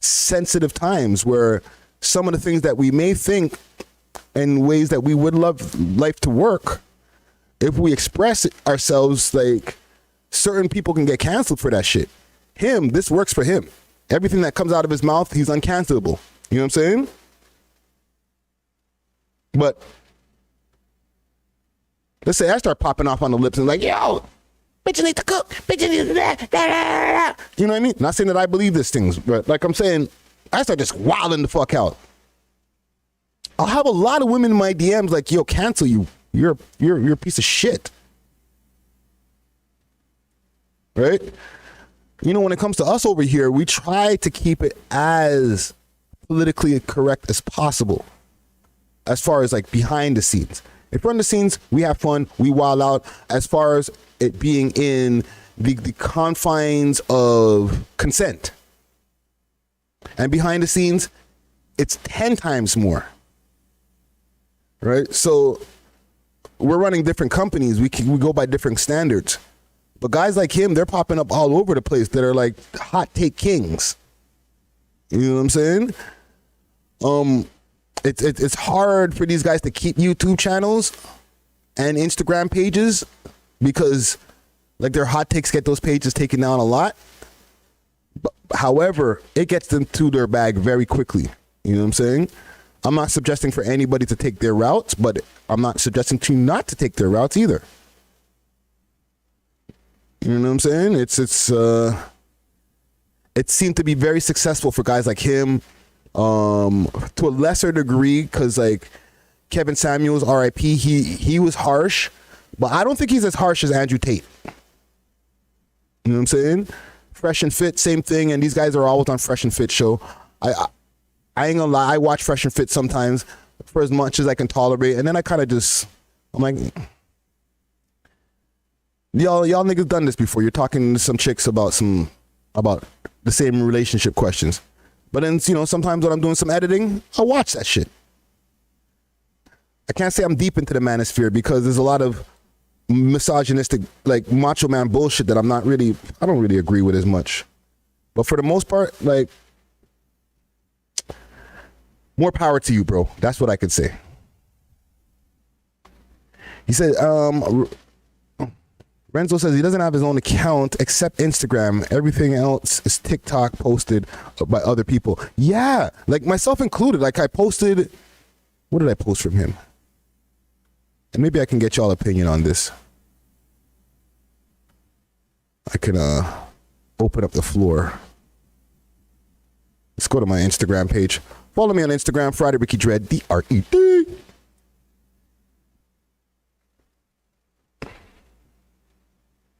sensitive times where some of the things that we may think in ways that we would love life to work, if we express ourselves, like, certain people can get canceled for that shit. This works for him. Everything that comes out of his mouth, he's uncancelable. You know what I'm saying? But let's say I start popping off on the lips and like, yo, bitch, need to cook. Bitch, need to that. You know what I mean? Not saying that I believe these things, but like I'm saying, I start just wilding the fuck out. I'll have a lot of women in my DMs like, yo, cancel you. You're a piece of shit. Right? You know, when it comes to us over here, we try to keep it as politically correct as possible. As far as like behind the scenes. In front of the scenes, we have fun, we wild out. As far as it being in the confines of consent. And behind the scenes, it's 10 times more. Right? So we're running different companies. We go by different standards. But guys like him, they're popping up all over the place that are like hot take kings. You know what I'm saying? It's hard for these guys to keep YouTube channels and Instagram pages because like their hot takes get those pages taken down a lot. But, however, it gets them to their bag very quickly. You know what I'm saying? I'm not suggesting for anybody to take their routes, but I'm not suggesting to not to take their routes either. You know what I'm saying? It seemed to be very successful for guys like him. To a lesser degree, because like Kevin Samuels, RIP, he was harsh, but I don't think he's as harsh as Andrew Tate. You know what I'm saying? Fresh and Fit, same thing, and these guys are always on Fresh and Fit show. I ain't gonna lie, I watch Fresh and Fit sometimes for as much as I can tolerate, and then I kind of I'm like, y'all niggas done this before. You're talking to some chicks about the same relationship questions. But then, you know, sometimes when I'm doing some editing, I watch that shit. I can't say I'm deep into the manosphere because there's a lot of misogynistic, like macho man bullshit that I don't really agree with as much. But for the most part, like, more power to you, bro. That's what I could say. He said, Renzo says he doesn't have his own account except Instagram. Everything else is TikTok posted by other people. Yeah, like myself included. Like I posted, what did I post from him? And maybe I can get y'all opinion on this. I can open up the floor. Let's go to my Instagram page. Follow me on Instagram, Friday Ricky Dred, D-R-E-D.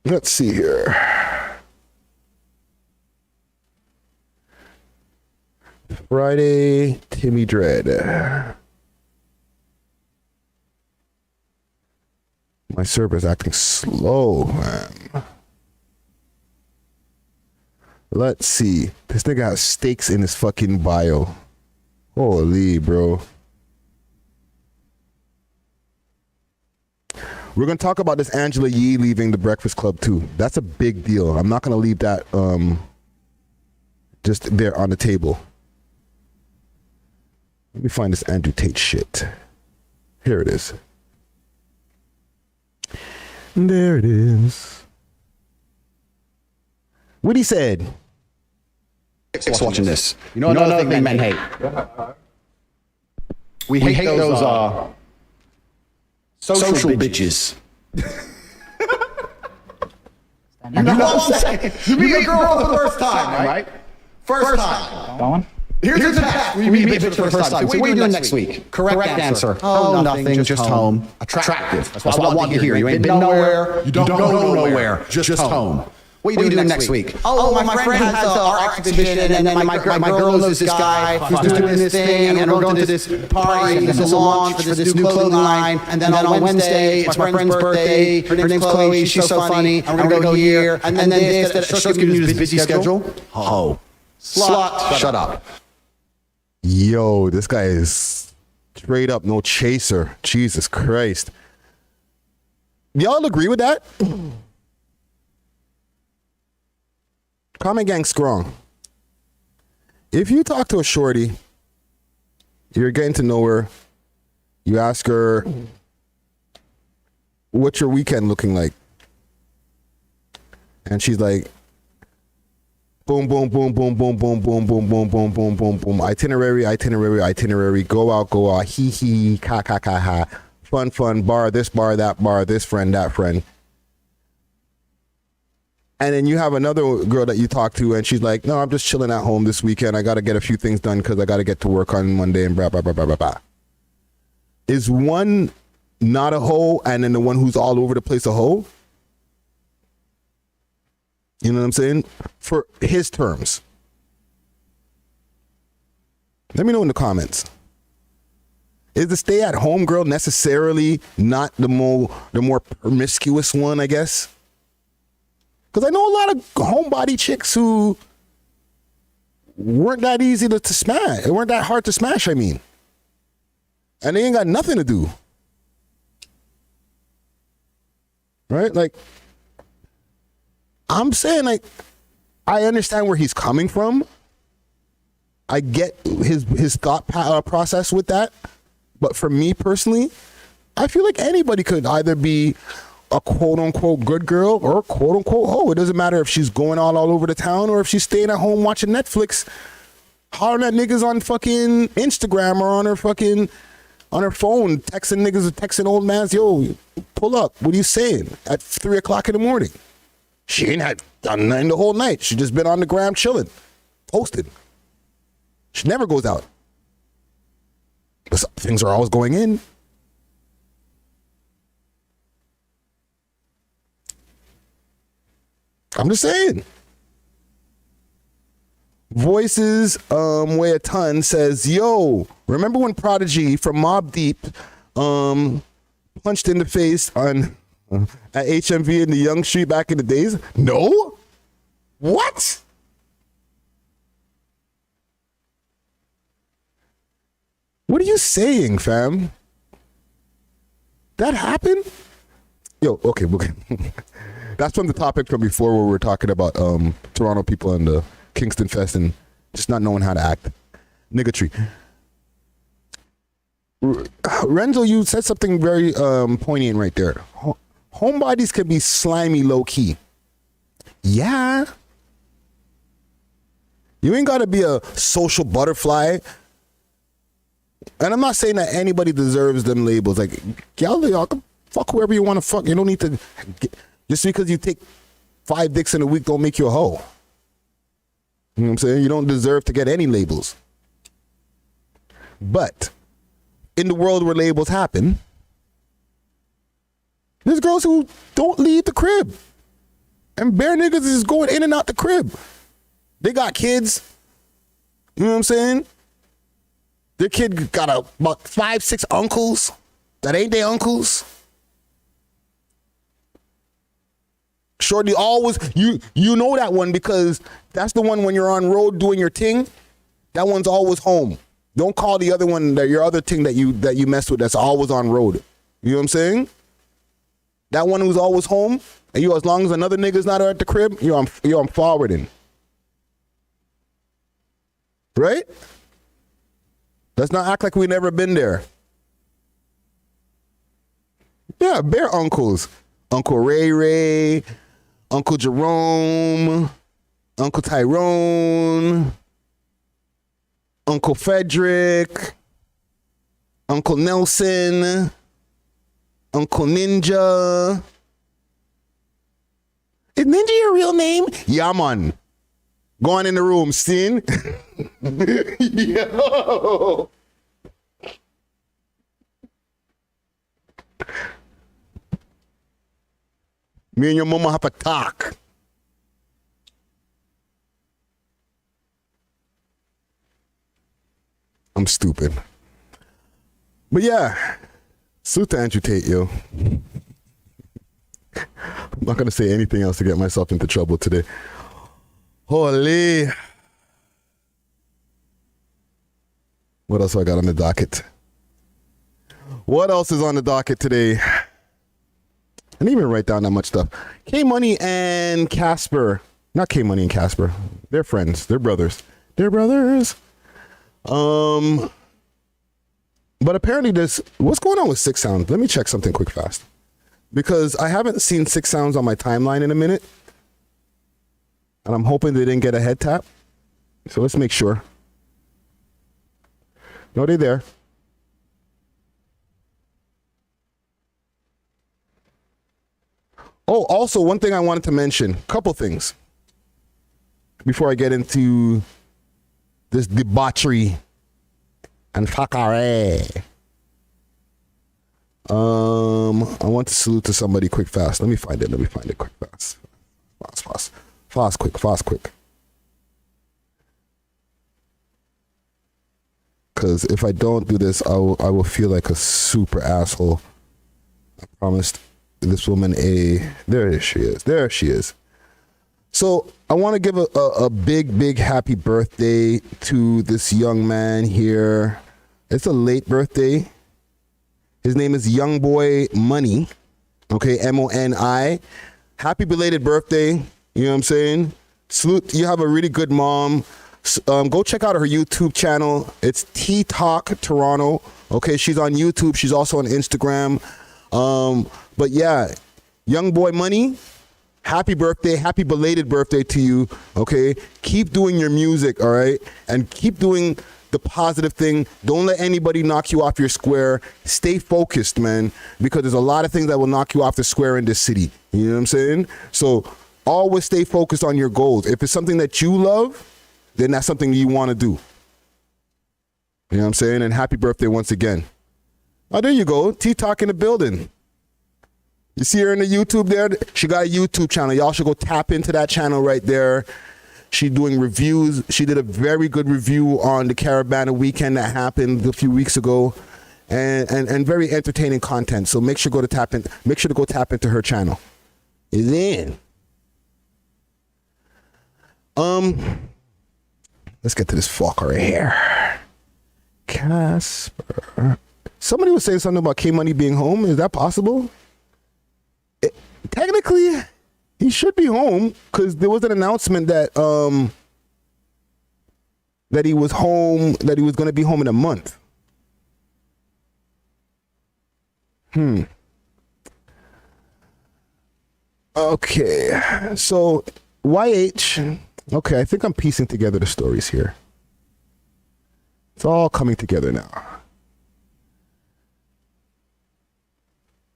Let's see here. Friday, Timmy Dred. My server's acting slow, man. Let's see. This nigga has stakes in his fucking bio. Holy, bro. We're going to talk about this Angela Yee leaving the Breakfast Club too. That's a big deal. I'm not going to leave that just there on the table. Let me find this Andrew Tate shit. Here it is. There it is. What he said. Watching this. You know another thing men hate? We hate those social bitches. You know what I'm saying? You meet a girl for the first time, right? First time. Going? Here's a test. We meet a bitch for the first time. So what are you doing next week? Correct answer. Oh, nothing. Just home. Attractive. That's what I want to hear. You ain't been nowhere. You don't go nowhere. Just home. What are you doing next week? Oh, my friend has an art exhibition, and then my girl knows this guy who's doing this thing, and we're going to this party, this is a launch for this new clothing line, and then on Wednesday, it's my friend's birthday, her name's Chloe, she's so funny, and we're going to go here, and then this, she's giving you this busy schedule. Oh. Slut. Shut up. Yo, this guy is straight up no chaser. Jesus Christ. Y'all agree with that? Comment gang strong. If you talk to a shorty, you're getting to know her, you ask her, what's your weekend looking like? And she's like, boom, boom, boom, boom, boom, boom, boom, boom, boom, boom, boom, boom, boom. Itinerary. Go out. Hee, ka, ha. Fun, bar, this friend, that friend. And then you have another girl that you talk to and she's like, no, I'm just chilling at home this weekend. I got to get a few things done because I got to get to work on Monday and blah, blah, blah, blah, blah, blah. Is one not a hoe and then the one who's all over the place a hoe? You know what I'm saying? For his terms. Let me know in the comments. Is the stay-at-home girl necessarily not the more promiscuous one, I guess? Because I know a lot of homebody chicks who weren't that easy to smash. It weren't that hard to smash, I mean. And they ain't got nothing to do. Right? Like, I'm saying, like, I understand where he's coming from. I get his thought process with that. But for me personally, I feel like anybody could either be a quote-unquote good girl or quote-unquote hoe. It doesn't matter if she's going all over the town or if she's staying at home watching Netflix, hollering at niggas on fucking Instagram or on her phone, texting niggas, texting old mans, yo, pull up. What are you saying? At 3 o'clock in the morning. She ain't had done nothing the whole night. She just been on the gram chilling, posted. She never goes out. But things are always going in. I'm just saying. Voices weigh a ton says, yo, remember when Prodigy from Mobb Deep punched in the face on at HMV in the Young Street back in the days? No? What? What are you saying, fam? That happened? Yo, okay. That's from the topic from before where we were talking about Toronto people and the Kingston Fest and just not knowing how to act. Niggatry. Renzo, you said something very poignant right there. Homebodies can be slimy low-key. Yeah. You ain't got to be a social butterfly. And I'm not saying that anybody deserves them labels. Like, y'all can fuck whoever you want to fuck. You don't need to... Just because you take 5 dicks in a week don't make you a hoe. You know what I'm saying? You don't deserve to get any labels. But in the world where labels happen, there's girls who don't leave the crib. And bare niggas is going in and out the crib. They got kids. You know what I'm saying? Their kid got about 5-6 uncles that ain't their uncles. Shorty always, you know that one because that's the one when you're on road doing your thing, that one's always home. Don't call the other one your other thing that you mess with that's always on road. You know what I'm saying? That one who's always home, and you, as long as another nigga's not at the crib, I'm forwarding. Right? Let's not act like we never been there. Yeah, bare uncles. Uncle Ray, Uncle Jerome, Uncle Tyrone, Uncle Frederick, Uncle Nelson, Uncle Ninja. Is Ninja your real name? Yeah, man. Go on in the room, Sin. Yo. Me and your mama have a talk. I'm stupid. But yeah, salute to Andrew Tate, yo. I'm not going to say anything else to get myself into trouble today. Holy. What else I got on the docket? What else is on the docket today? I didn't even write down that much stuff. K Money and Casper. Not K Money and Casper. They're friends. They're brothers. They're brothers. But apparently what's going on with Six Sounds? Let me check something quick fast. Because I haven't seen Six Sounds on my timeline in a minute. And I'm hoping they didn't get a head tap. So let's make sure. No, they're there. Oh, also, one thing I wanted to mention. Couple things. Before I get into this debauchery and fuckery. I want to salute to somebody quick fast. Let me find it quick fast. Fast quick. Because if I don't do this, I will feel like a super asshole. I promised this woman there she is. So I want to give a big happy birthday to this young man here. It's a late birthday. His name is Youngboy Money. Okay, Moni. Happy belated birthday. You know what I'm saying? Salute. You have a really good mom. Go check out her YouTube channel. It's Tea Talk Toronto. Okay, she's on YouTube. She's also on Instagram. But yeah, Youngboy Money, happy birthday, happy belated birthday to you. Okay, keep doing your music, all right, and keep doing the positive thing. Don't let anybody knock you off your square. Stay focused, man, because there's a lot of things that will knock you off the square in this city. You know what I'm saying? So always stay focused on your goals. If it's something that you love, then that's something you want to do. You know what I'm saying? And happy birthday once again. Oh, there you go. T-Talk in the building. You see her in the YouTube there? She got a YouTube channel. Y'all should go tap into that channel right there. She's doing reviews. She did a very good review on the Caravana weekend that happened a few weeks ago. And very entertaining content. So make sure to go tap into her channel. Is in. Let's get to this fucker right here. Casper. Somebody was saying something about K Money being home. Is that possible? Technically, he should be home because there was an announcement that that he was home, that he was going to be home in a month. Okay, so YH. Okay, I think I'm piecing together the stories here. It's all coming together now.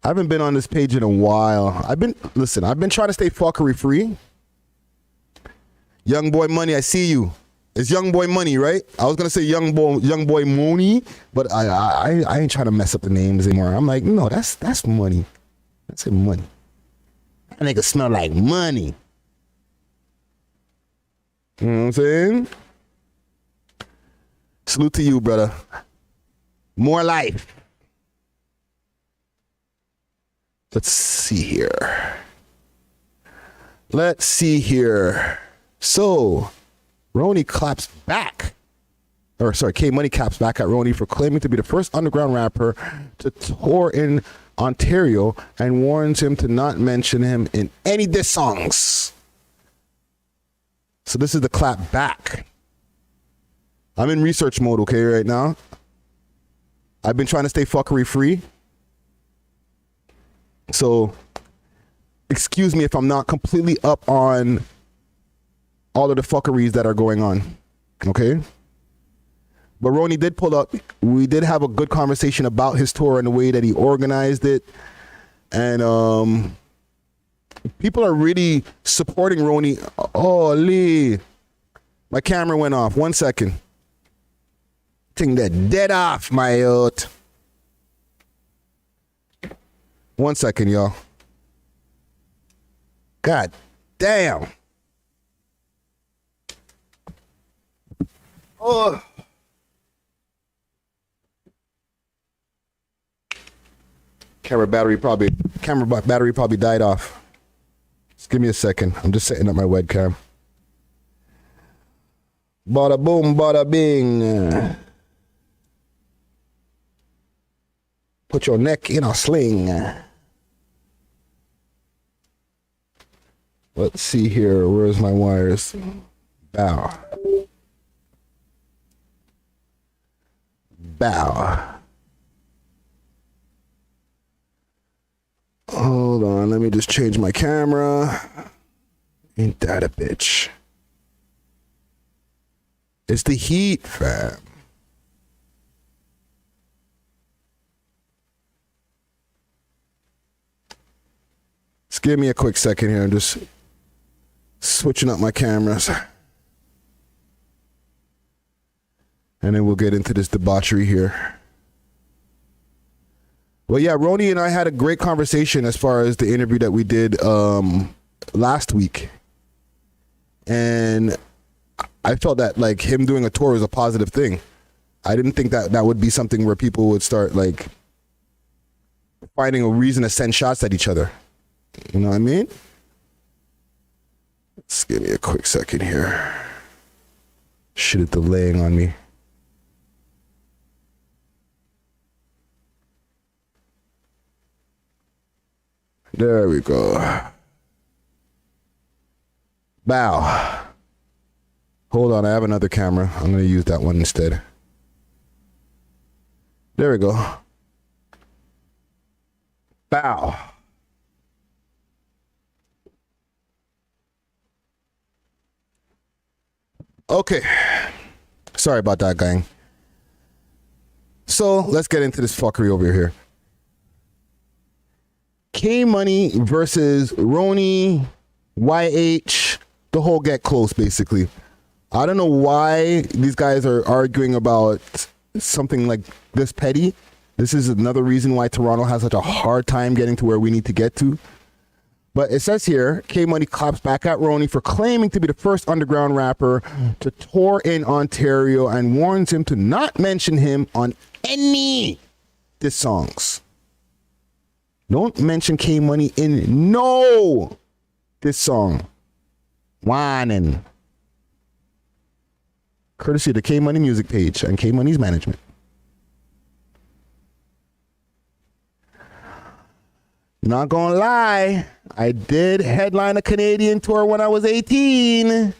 I haven't been on this page in a while. I've been trying to stay fuckery free. Youngboy Money, I see you. It's Youngboy Money, right? I was gonna say Youngboy Money, but I ain't trying to mess up the names anymore. I'm like, no, that's money. That's money. That nigga smell like money. You know what I'm saying? Salute to you, brother. More life. Let's see here. So, Roni claps back. K Money claps back at Roni for claiming to be the first underground rapper to tour in Ontario and warns him to not mention him in any diss songs. So this is the clap back. I'm in research mode, okay, right now. I've been trying to stay fuckery free. So, excuse me if I'm not completely up on all of the fuckeries that are going on, okay? But Roni did pull up. We did have a good conversation about his tour and the way that he organized it. And people are really supporting Roni. Oh, Lee. My camera went off. 1 second. Take that dead off, my yacht. 1 second, y'all. God damn. Oh. Camera battery probably died off. Just give me a second. I'm just setting up my webcam. Bada boom, bada bing. Put your neck in a sling. Let's see here. Where's my wires? Bow. Bow. Hold on. Let me just change my camera. Ain't that a bitch? It's the heat, fam. Just give me a quick second here. I'm just switching up my cameras. And then we'll get into this debauchery here. Well, yeah, Roni and I had a great conversation as far as the interview that we did last week. And I felt that like him doing a tour was a positive thing. I didn't think that that would be something where people would start like finding a reason to send shots at each other. You know what I mean? Just give me a quick second here. Shit is delaying on me. There we go. Bow. Hold on, I have another camera. I'm going to use that one instead. There we go. Bow. Okay. Sorry about that, gang. So, let's get into this fuckery over here. K-Money versus Roni, YH, the whole get close, basically. I don't know why these guys are arguing about something like this petty. This is another reason why Toronto has such a hard time getting to where we need to get to. But it says here, K-Money claps back at Roni for claiming to be the first underground rapper to tour in Ontario and warns him to not mention him on any diss songs. Don't mention K-Money in no diss song. Whining. Courtesy of the K-Money music page and K-Money's management. Not gonna lie, I did headline a Canadian tour when I was 18.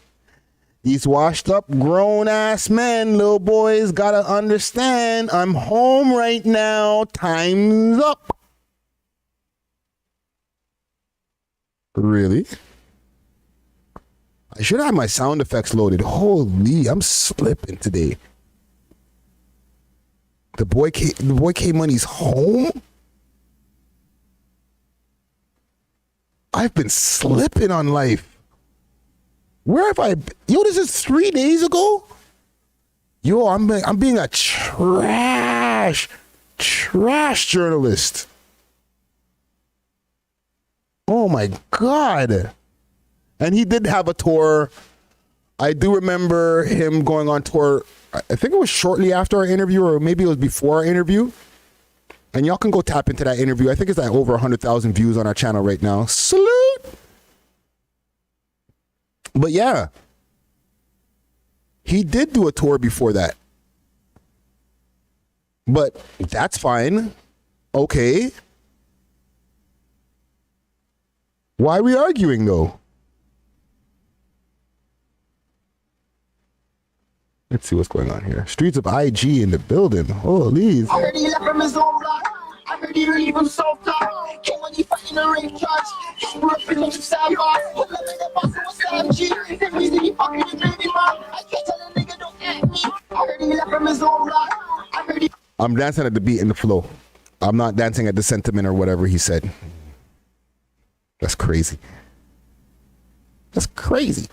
These washed up grown ass men, little boys, gotta understand I'm home right now. Time's up. Really? I should have my sound effects loaded. Holy, I'm slipping today. The boy K-Money's home? I've been slipping on life. Where have I been? Yo, this is 3 days ago? Yo, I'm being a trash journalist. Oh my God. And he did have a tour. I do remember him going on tour. I think it was shortly after our interview, or maybe it was before our interview. And y'all can go tap into that interview. I think it's at over 100,000 views on our channel right now. Salute. But yeah, he did do a tour before that. But that's fine. Okay. Why are we arguing though? Let's see what's going on here. Streets of IG in the building. Holy. I heard he left from his own block. I heard he leave him so far. Came when he fighting a rape charge. He grew up in the side bar. But let me the boss was Sam G. The reason he fucking with baby mom. I can't tell a nigga don't at me. I heard he left from his own block. I heard he. I'm dancing at the beat and the flow. I'm not dancing at the sentiment or whatever he said. That's crazy. That's crazy.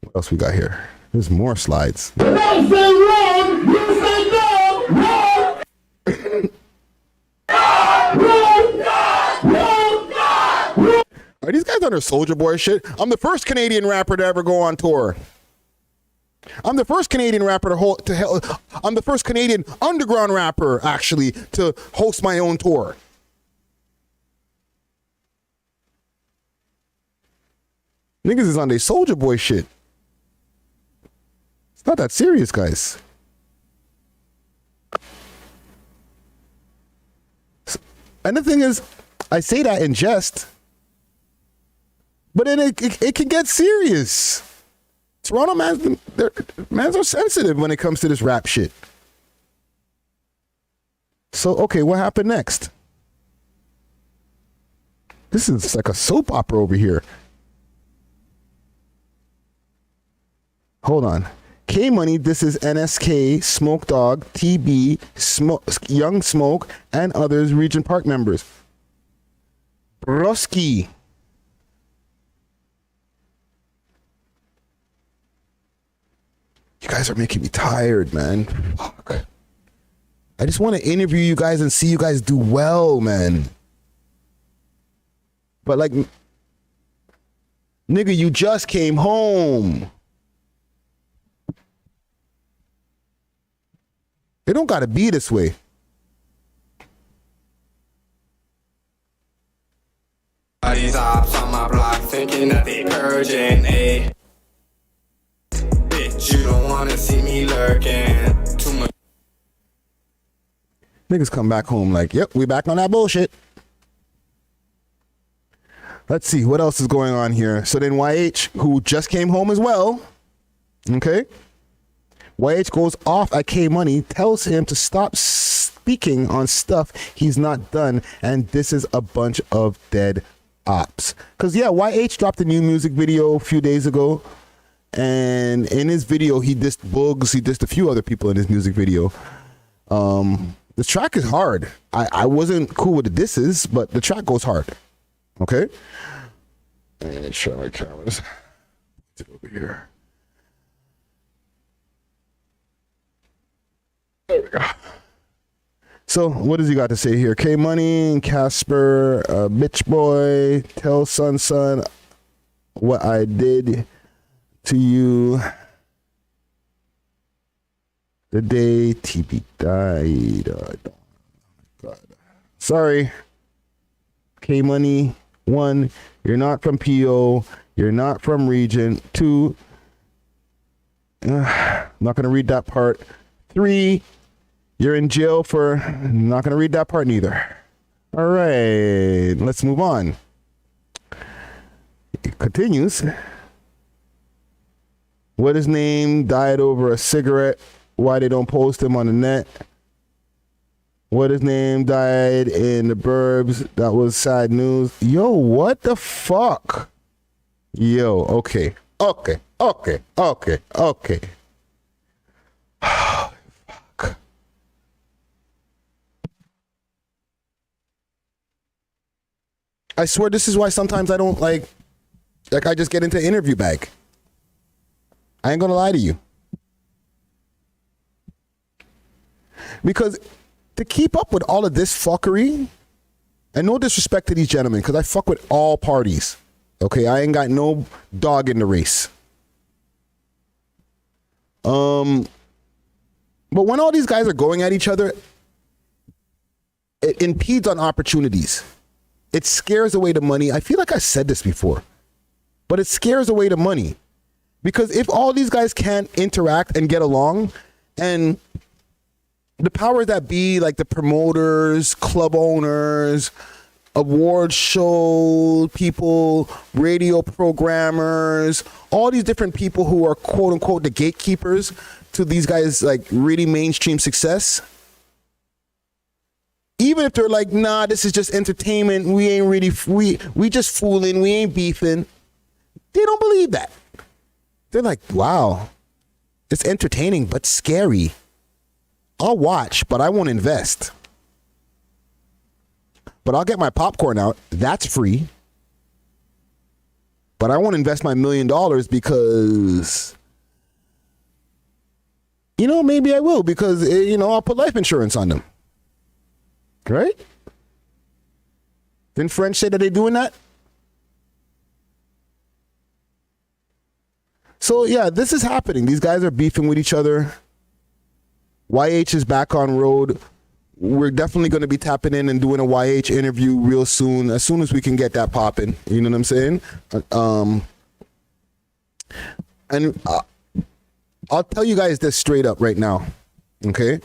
What else we got here? There's more slides. Are these guys under Soulja Boy shit? I'm the first Canadian rapper to ever go on tour. I'm the first Canadian rapper I'm the first Canadian underground rapper actually to host my own tour. Niggas is on their Soulja Boy shit. It's not that serious, guys. And the thing is, I say that in jest, but then it can get serious. Toronto mans are sensitive when it comes to this rap shit. So, okay, what happened next? This is like a soap opera over here. Hold on. K Money, this is NSK, Smoke Dog, TB, Young Smoke, and others, Regent Park members. Broski. You guys are making me tired, man. Fuck. I just want to interview you guys and see you guys do well, man. But like, nigga, you just came home. It don't gotta be this way. These ops on my block thinking that they purging, eh? Bitch, you don't wanna see me lurking. Too much. Niggas come back home like, yep, we back on that bullshit. Let's see, what else is going on here? So then YH, who just came home as well, okay? YH goes off at K Money, tells him to stop speaking on stuff he's not done, and this is a bunch of dead ops. Because, yeah, YH dropped a new music video a few days ago, and in his video, he dissed Boogs, he dissed a few other people in his music video. The track is hard. I wasn't cool with the disses, but the track goes hard. Okay? And show my cameras. Get over here. There we go. So, what does he got to say here? K Money, Casper, Bitch Boy, tell Son what I did to you the day TB died. God. Sorry. K Money. 1, you're not from PO. You're not from Region. 2, not going to read that part. 3, you're in jail for, not going to read that part neither. All right, let's move on. It continues. What his name died over a cigarette. Why they don't post him on the net. What his name died in the burbs. That was sad news. Yo, what the fuck? Yo, okay. Fuck. I swear this is why sometimes I don't like I just get into interview bag. I ain't gonna lie to you. Because to keep up with all of this fuckery, and no disrespect to these gentlemen, because I fuck with all parties. Okay, I ain't got no dog in the race. But when all these guys are going at each other, it impedes on opportunities. It scares away the money. I feel like I said this before, but it scares away the money. Because if all these guys can't interact and get along, and the powers that be, like the promoters, club owners, award show people, radio programmers, all these different people who are quote unquote the gatekeepers to these guys like really mainstream success. Even if they're like, nah, this is just entertainment. We ain't really, we just fooling. We ain't beefing. They don't believe that. They're like, wow, it's entertaining, but scary. I'll watch, but I won't invest. But I'll get my popcorn out. That's free. But I won't invest my $1 million because, maybe I will because, I'll put life insurance on them. Right? Didn't French say that they're doing that? So, yeah, this is happening. These guys are beefing with each other. YH is back on road. We're definitely going to be tapping in and doing a YH interview real soon as we can get that popping. You know what I'm saying? And I'll tell you guys this straight up right now. Okay?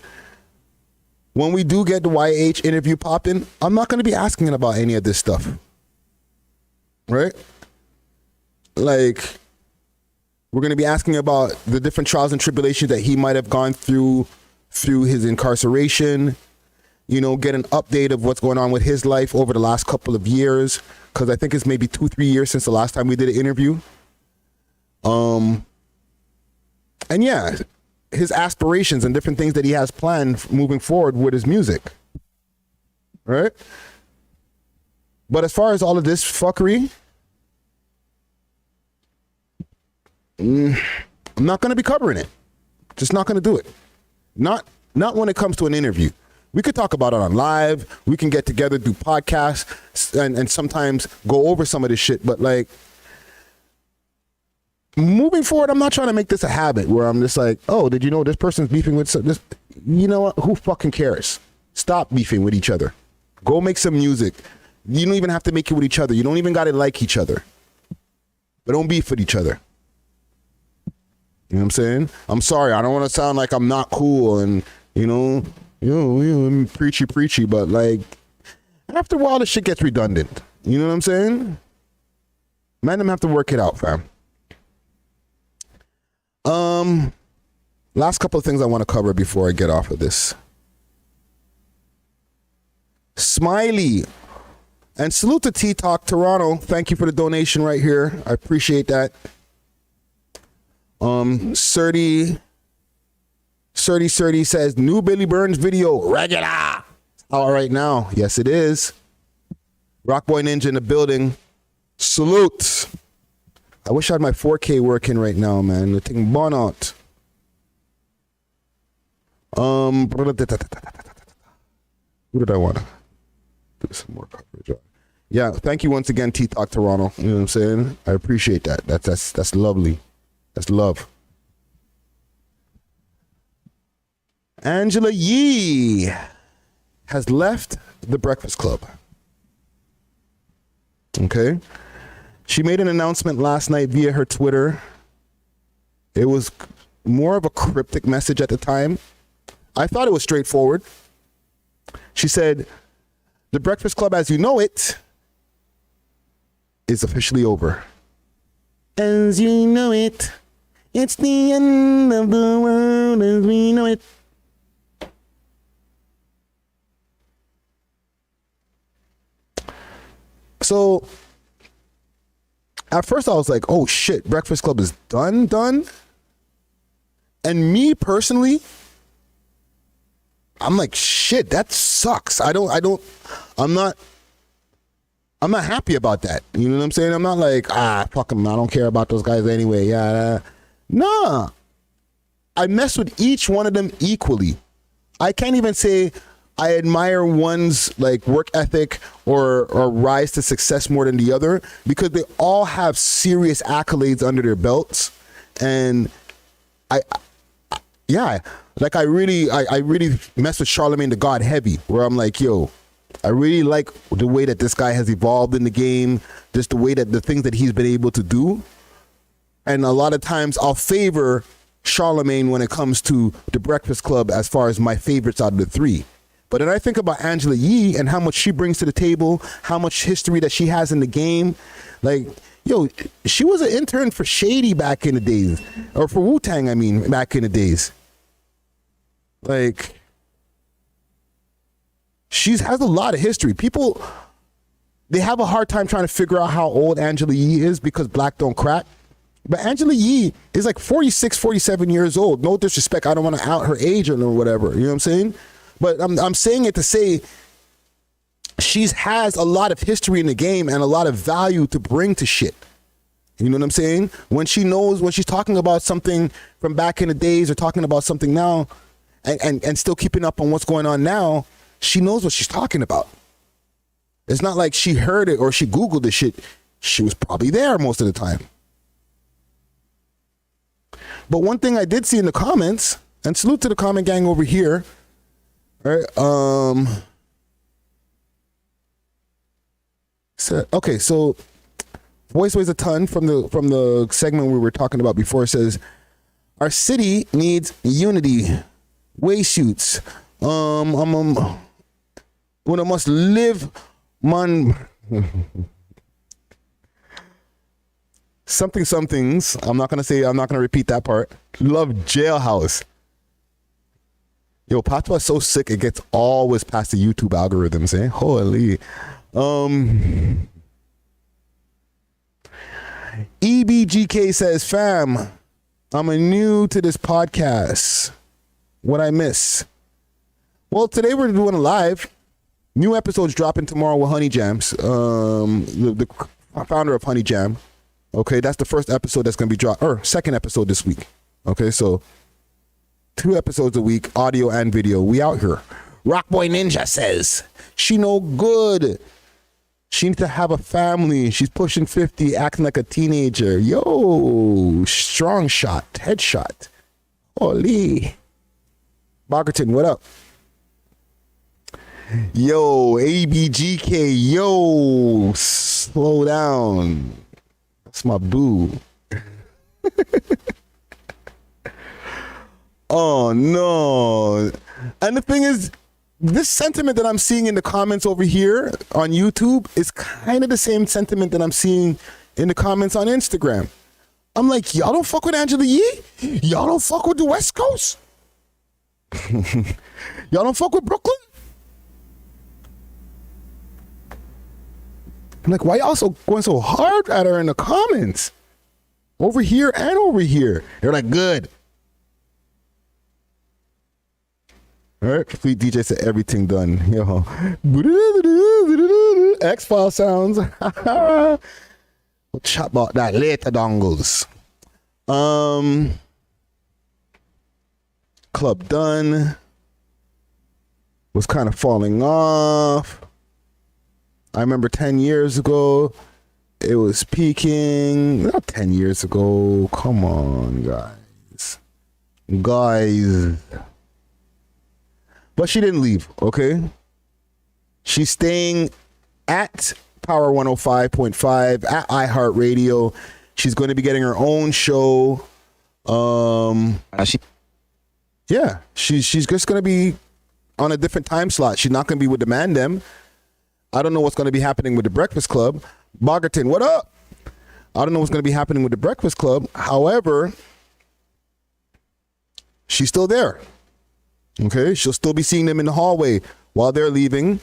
when we do get the YH interview popping, I'm not going to be asking about any of this stuff. Right? Like, we're going to be asking about the different trials and tribulations that he might have gone through his incarceration, you know, get an update of what's going on with his life over the last couple of years, because I think it's maybe 2-3 years since the last time we did an interview. And yeah, his aspirations and different things that he has planned moving forward with his music. Right? But as far as all of this fuckery, I'm not going to be covering it. Just not going to do it. Not when it comes to an interview. We could talk about it on live. We can get together, do podcasts, and sometimes go over some of this shit. But like, moving forward, I'm not trying to make this a habit where I'm just like, oh, did you know this person's beefing with this? You know what? Who fucking cares? Stop beefing with each other. Go make some music. You don't even have to make it with each other. You don't even got to like each other. But don't beef with each other. You know what I'm saying? I'm sorry. I don't want to sound like I'm not cool and, you know, preachy, but like, after a while, the shit gets redundant. You know what I'm saying? Man, them have to work it out, fam. Last couple of things I want to cover before I get off of this. Smiley. And salute to T-Talk Toronto. Thank you for the donation right here. I appreciate that. Surdy says, new Billy Burns video, regular. All right now. Yes, it is. Rockboy Ninja in the building. Salute. I wish I had my 4K working right now, man. The thing burn out. Who did I want to do some more coverage on? Yeah, thank you once again, T-Talk Toronto. You know what I'm saying? I appreciate that. That's lovely. That's love. Angela Yee has left the Breakfast Club. Okay. She made an announcement last night via her Twitter. It was more of a cryptic message at the time. I thought it was straightforward. She said, the Breakfast Club as you know it is officially over. As you know it, it's the end of the world as we know it. So, at first I was like, oh shit, Breakfast Club is done. And me personally, I'm like, shit, that sucks. I'm not happy about that. You know what I'm saying? I'm not like, fuck them, I don't care about those guys anyway. Yeah. Nah. I mess with each one of them equally. I can't even say I admire one's like work ethic or rise to success more than the other, because they all have serious accolades under their belts. And I really mess with Charlemagne the God heavy, where I'm like, yo, I really like the way that this guy has evolved in the game, just the way that the things that he's been able to do. And a lot of times I'll favor Charlemagne when it comes to the Breakfast Club as far as my favorites out of the three. But then I think about Angela Yee and how much she brings to the table, how much history that she has in the game. Like, yo, she was an intern for Shady back in the days, or for Wu-Tang, I mean, back in the days. Like, she has a lot of history. People, they have a hard time trying to figure out how old Angela Yee is because black don't crack. But Angela Yee is like 46, 47 years old. No disrespect. I don't want to out her age or whatever. You know what I'm saying? But I'm saying it to say she has a lot of history in the game and a lot of value to bring to shit. You know what I'm saying? When she knows, when she's talking about something from back in the days or talking about something now and still keeping up on what's going on now, she knows what she's talking about. It's not like she heard it or she Googled the shit. She was probably there most of the time. But one thing I did see in the comments, and salute to the comment gang over here, right? So Voice weighs a ton from the segment we were talking about before. It says, our city needs unity, way shoots, When I must live, man. Somethings. I'm not gonna repeat that part. Love Jailhouse. Yo, Patois is so sick it gets always past the YouTube algorithms, eh? Holy. EBGK says, fam, I'm new to this podcast. What I miss? Well, today we're doing a live. New episodes dropping tomorrow with Honey Jams. The founder of Honey Jam. Okay, that's the first episode that's going to be dropped, or second episode this week. Okay, so 2 episodes a week, audio and video. We out here. Rockboy Ninja says, she no good. She needs to have a family. She's pushing 50, acting like a teenager. Yo, strong shot, headshot. Holy. Boggerton, what up? Yo, ABGK, yo, slow down. That's my boo. Oh, no. And the thing is, this sentiment that I'm seeing in the comments over here on YouTube is kind of the same sentiment that I'm seeing in the comments on Instagram. I'm like, y'all don't fuck with Angela Yee? Y'all don't fuck with the West Coast? Y'all don't fuck with Brooklyn? I'm like, why y'all so going so hard at her in the comments? Over here and over here. They're like, good. All right, Fleet DJ said everything done. Yo. X-File sounds. We'll chat about that later, dongles. Club done. Was kind of falling off. I remember 10 years ago, it was peaking. Not 10 years ago. Come on, guys. But she didn't leave, okay? She's staying at Power 105.5, at iHeartRadio. She's going to be getting her own show. She's just going to be on a different time slot. She's not going to be with the Mandem. I don't know what's going to be happening with the Breakfast Club. Boggerton, what up? I don't know what's going to be happening with the Breakfast Club. However, she's still there. Okay, she'll still be seeing them in the hallway while they're leaving.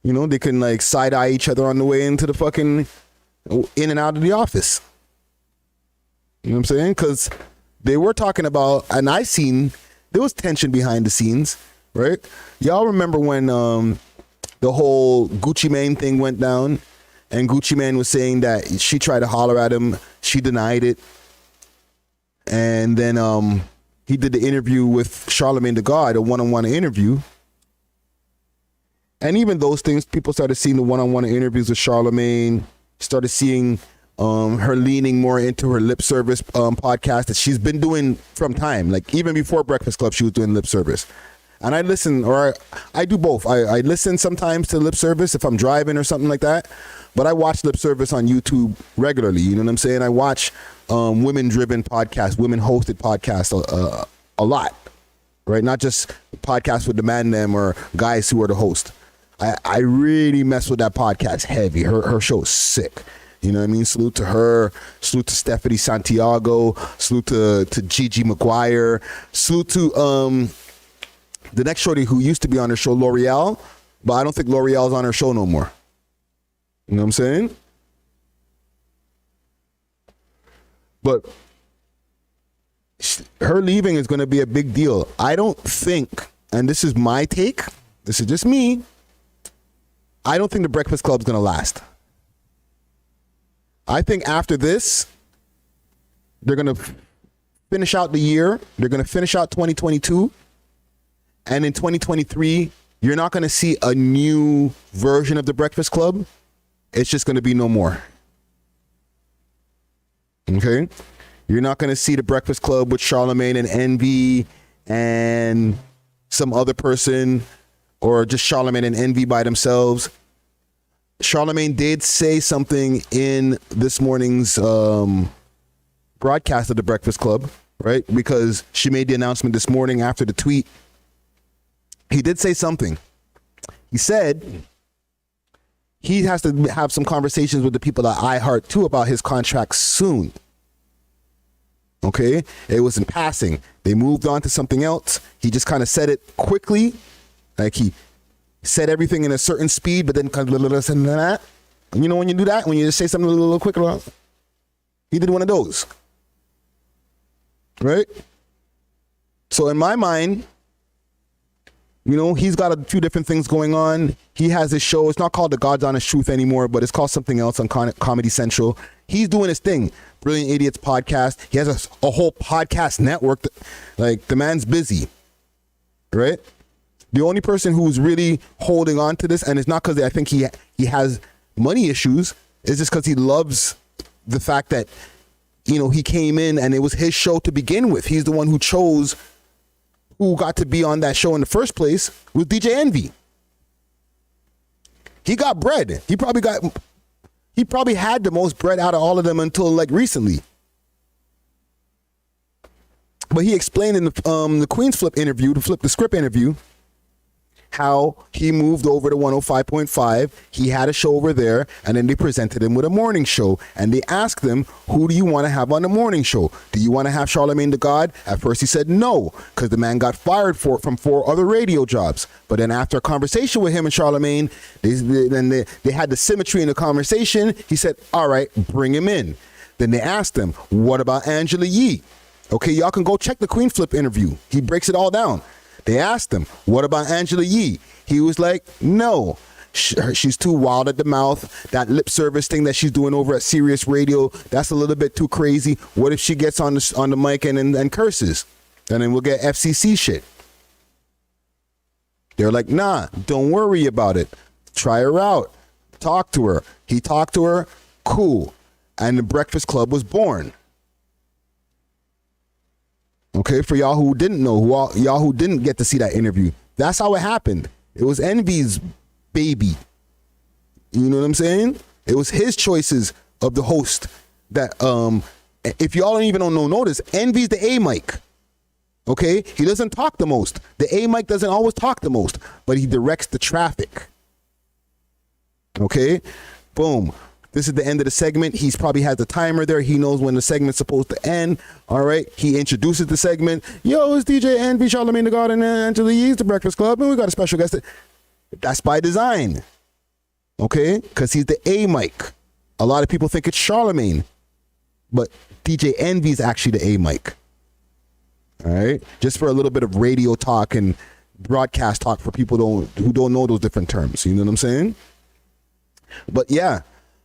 You know, they can like side eye each other on the way into the fucking in and out of the office. You know what I'm saying? Because they were talking about, and I seen there was tension behind the scenes, right? Y'all remember when the whole Gucci Mane thing went down, and Gucci Mane was saying that she tried to holler at him, she denied it, and then he did the interview with Charlamagne the God, a one-on-one interview. And even those things, people started seeing the one-on-one interviews with Charlamagne, started seeing her leaning more into her lip service podcast that she's been doing from time. Like even before Breakfast Club, she was doing lip service. And I listen, or I do both. I listen sometimes to lip service if I'm driving or something like that. But I watch lip service on YouTube regularly. You know what I'm saying? I watch women-driven podcasts, women-hosted podcasts a lot, right? Not just podcasts with the man them or guys who are the host. I really mess with that podcast heavy. Her show is sick. You know what I mean? Salute to her. Salute to Stephanie Santiago. Salute to Gigi McGuire. Salute to the next shorty who used to be on her show, L'Oreal, but I don't think L'Oreal's on her show no more. You know what I'm saying? But her leaving is going to be a big deal. I don't think, and this is my take, this is just me, I don't think the Breakfast Club's going to last. I think after this, they're going to finish out the year. They're going to finish out 2022. And in 2023, you're not going to see a new version of the Breakfast Club. It's just going to be no more. Okay? You're not going to see the Breakfast Club with Charlamagne and Envy and some other person, or just Charlamagne and Envy by themselves. Charlamagne did say something in this morning's broadcast of the Breakfast Club, right? Because she made the announcement this morning after the tweet he did say something. He said he has to have some conversations with the people at iHeart too about his contract soon. Okay? It was in passing. They moved on to something else. He just kind of said it quickly. Like he said everything in a certain speed, but then kind of listen to that. You know when you do that? When you just say something a little quicker? He did one of those. Right? So in my mind, you know, he's got a few different things going on. He has his show. It's not called The God's Honest Truth anymore, but it's called something else on Comedy Central. He's doing his thing. Brilliant Idiots podcast. He has a whole podcast network. Like, the man's busy. Right? The only person who's really holding on to this, and it's not because I think he has money issues, it's just because he loves the fact that, you know, he came in and it was his show to begin with. He's the one who chose who got to be on that show in the first place with DJ Envy. He got bread. He probably had the most bread out of all of them until like recently. But he explained in the Queen's Flip interview, the Flip the Script interview, how he moved over to 105.5. He had a show over there, and then they presented him with a morning show. And they asked him, who do you want to have on the morning show? Do you want to have Charlamagne the God? At first he said no, because the man got fired from 4 other radio jobs. But then after a conversation with him and Charlamagne, they had the symmetry in the conversation. He said, all right, bring him in. Then they asked him, what about Angela Yee? Okay, y'all can go check the Queen Flip interview. He breaks it all down. They asked him, what about Angela Yee? He was like, no, she's too wild at the mouth. That lip service thing that she's doing over at Sirius Radio, that's a little bit too crazy. What if she gets on the mic and curses? And then we'll get FCC shit. They're like, nah, don't worry about it. Try her out. Talk to her. He talked to her. Cool. And the Breakfast Club was born. Okay, for y'all who didn't know, y'all who didn't get to see that interview, that's how it happened. It was Envy's baby. You know what I'm saying? It was his choices of the host that, if y'all don't notice, Envy's the A mic. Okay, he doesn't talk the most. The A mic doesn't always talk the most, but he directs the traffic. Okay, boom. This is the end of the segment. He's probably has the timer there. He knows when the segment's supposed to end. All right. He introduces the segment. Yo, it's DJ Envy, Charlamagne the God, and Angela Yee's The Breakfast Club. And we got a special guest. That's by design. Okay? Because he's the A mic. A lot of people think it's Charlamagne. But DJ Envy's actually the A mic. All right? Just for a little bit of radio talk and broadcast talk for people who don't know those different terms. You know what I'm saying? But yeah.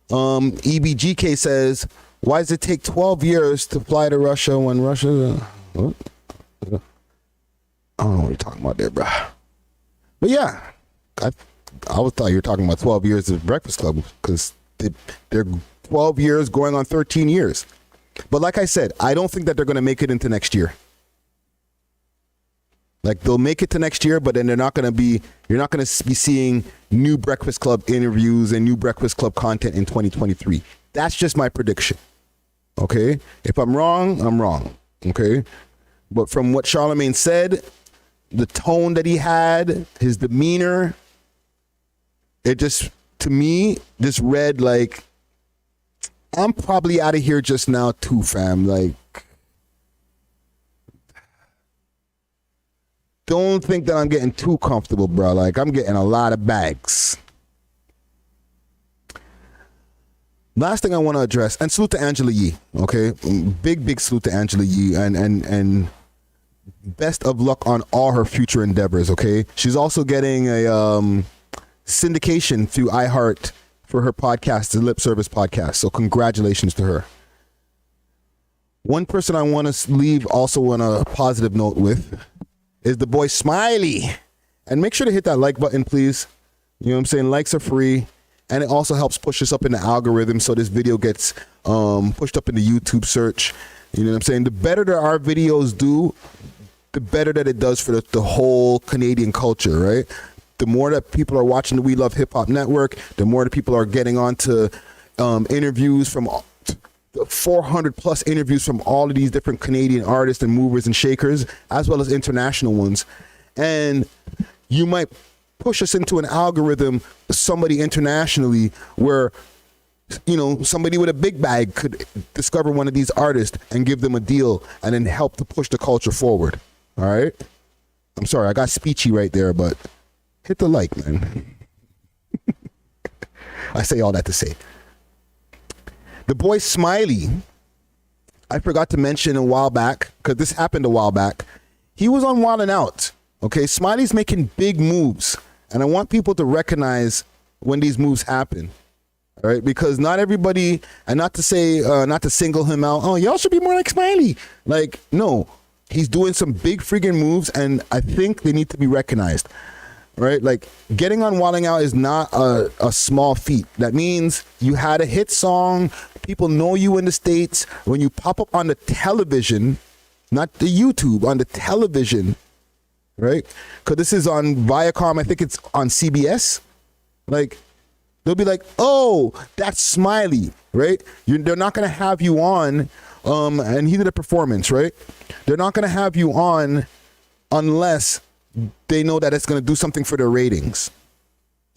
EBGK says, why does it take 12 years to fly to Russia when Russia... What? I don't know what you're talking about there, bro. But yeah, I always thought you were talking about 12 years of Breakfast Club because they're 12 years going on 13 years. But like I said, I don't think that they're going to make it into next year. Like, they'll make it to next year, but then you're not going to be seeing new Breakfast Club interviews and new Breakfast Club content in 2023. That's just my prediction. Okay? If I'm wrong, I'm wrong. Okay? But from what Charlamagne said, the tone that he had, his demeanor, it just, to me, just read like, I'm probably out of here just now too, fam. Like, don't think that I'm getting too comfortable, bro. Like, I'm getting a lot of bags. Last thing I want to address, and salute to Angela Yee, okay? Big salute to Angela Yee, and best of luck on all her future endeavors, okay? She's also getting a syndication through iHeart for her podcast, the Lip Service podcast, so congratulations to her. One person I want to leave also on a positive note with is the boy Smiley. And make sure to hit that like button, please. You know what I'm saying? Likes are free. And it also helps push us up in the algorithm so this video gets pushed up in the YouTube search. You know what I'm saying? The better that our videos do, the better that it does for the whole Canadian culture, right? The more that people are watching the We Love Hip Hop Network, the more that people are getting onto interviews from 400 plus interviews from all of these different Canadian artists and movers and shakers, as well as international ones. And you might push us into an algorithm, somebody internationally, where, you know, somebody with a big bag could discover one of these artists and give them a deal and then help to push the culture forward. All right? I'm sorry, I got speechy right there, but hit the like, man. I say all that to say. The boy Smiley, I forgot to mention a while back, because this happened a while back. He was on Wildin' Out. Okay, Smiley's making big moves, and I want people to recognize when these moves happen. All right, because not everybody, and not to say, not to single him out, oh, y'all should be more like Smiley. Like, no, he's doing some big friggin' moves, and I think they need to be recognized. Right? Like, getting on Wildin' Out is not a small feat. That means you had a hit song, people know you in the States. When you pop up on the television, not the YouTube, on the television, right? Because this is on Viacom, I think it's on CBS. Like, they'll be like, oh, that's Smiley, right? They're not going to have you on, and he did a performance, right? They're not going to have you on unless they know that it's going to do something for their ratings.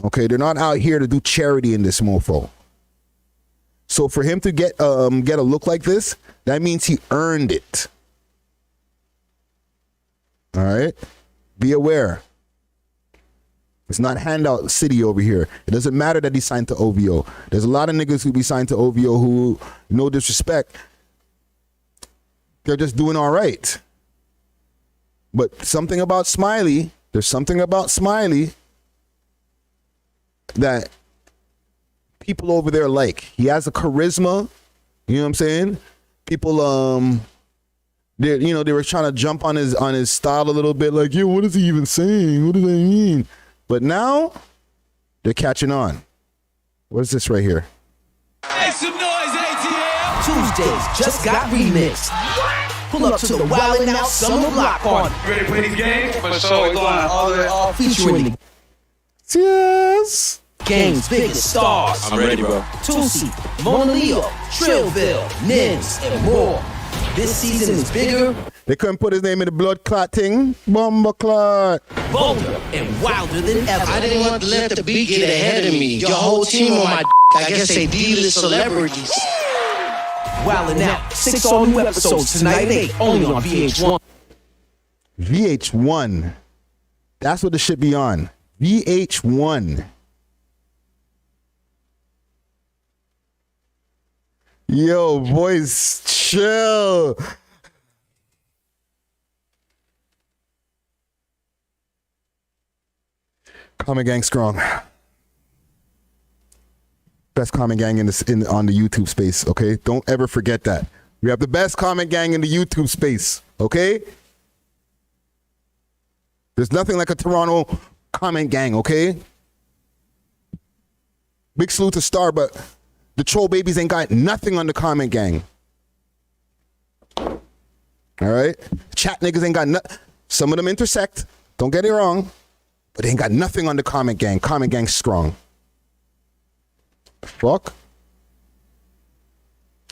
Okay, they're not out here to do charity in this mofo. So for him to get a look like this, that means he earned it. All right, be aware. It's not handout city over here. It doesn't matter that he signed to OVO. There's a lot of niggas who be signed to OVO who, no disrespect, they're just doing all right. But something about Smiley, there's something about Smiley that people over there like. He has a charisma, you know what I'm saying? People, they were trying to jump on his style a little bit, like, yo, what is he even saying? What does that mean? But now they're catching on. What is this right here? Make some noise, ATL! Tuesdays just got remixed. Pull up to the Wildin' Out Summer Block Party. Ready to play these games? For sure, we're going all Featuring the Yes. game's biggest stars. I'm ready, bro. Tusi, Mona Leo, Trillville, Nims, and more. This season is bigger, They couldn't put his name in the blood clot thing. Bomba clot. bolder, and wilder than ever. I didn't want to let the beat get ahead of me. Your whole team on my I guess they D-list celebrities. Wildin' Out, 6 all new episodes tonight at 8, only on VH1. VH1. That's what the shit be on. VH1. Yo, boys, chill. Comment gang strong. Best comment gang on the YouTube space, okay? Don't ever forget that. We have the best comment gang in the YouTube space, okay? There's nothing like a Toronto comment gang, okay? Big salute to Star, but the troll babies ain't got nothing on the comment gang. All right? Chat niggas ain't got nothing. Some of them intersect. Don't get it wrong. But they ain't got nothing on the comment gang. Comment gang strong. Fuck.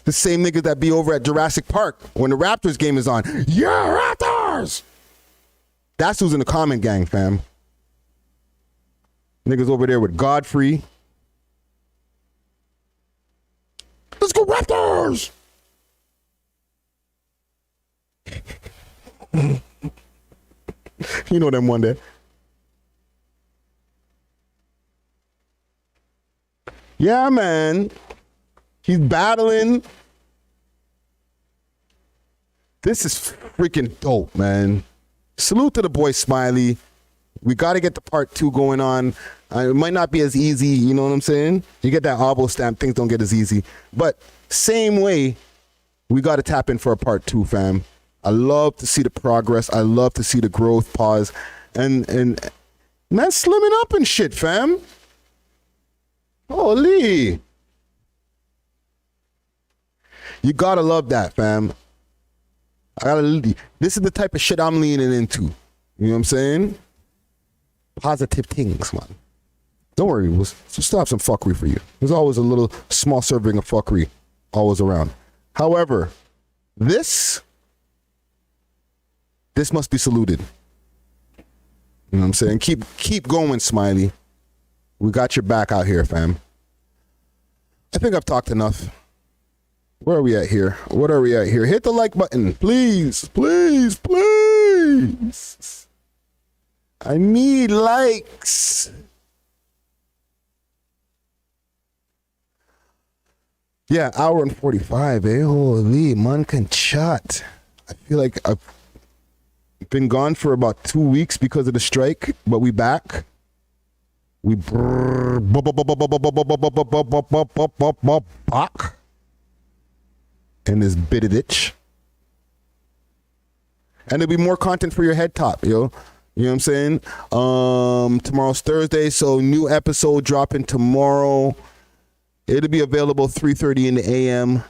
The same niggas that be over at Jurassic Park when the Raptors game is on. Yeah, Raptors! That's who's in the comment gang, fam. Niggas over there with Godfrey. Let's go Raptors! You know them one day. Yeah, man. He's battling. This is freaking dope, man. Salute to the boy Smiley. We got to get the part 2 going on. It might not be as easy, you know what I'm saying? You get that OVO stamp, things don't get as easy. But same way, we got to tap in for a part 2, fam. I love to see the progress. I love to see the growth, pause. And man, slimming up and shit, fam. Holy. You gotta love that, fam. This is the type of shit I'm leaning into. You know what I'm saying? Positive things, man. Don't worry, we'll still have some fuckery for you. There's always a little small serving of fuckery always around. However, this must be saluted. You know what I'm saying? Keep going, Smiley. We got your back out here, fam. I think I've talked enough. Where are we at here? What are we at here? Hit the like button, please, please, please. I need likes. Yeah, hour and 45, eh? Holy, man can chat. I feel like I've been gone for about 2 weeks because of the strike, but we back. We back. In this bit of ditch. And there'll be more content for your head top, yo. You know what I'm saying? Tomorrow's Thursday, so new episode dropping tomorrow. It'll be available 3:30 in the AM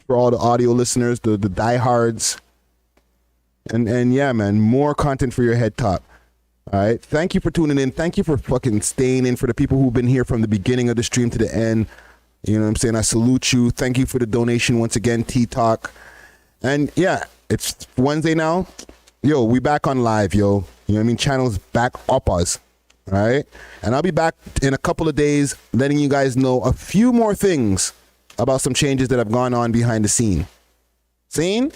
for all the audio listeners, the diehards. And yeah, man, more content for your head top. All right. Thank you for tuning in. Thank you for fucking staying in. For the people who've been here from the beginning of the stream to the end. You know what I'm saying? I salute you. Thank you for the donation once again, T-Talk. And yeah, it's Wednesday now. Yo, we back on live, yo. You know what I mean? Channel's back up us. All right. And I'll be back in a couple of days letting you guys know a few more things about some changes that have gone on behind the scene. Scene?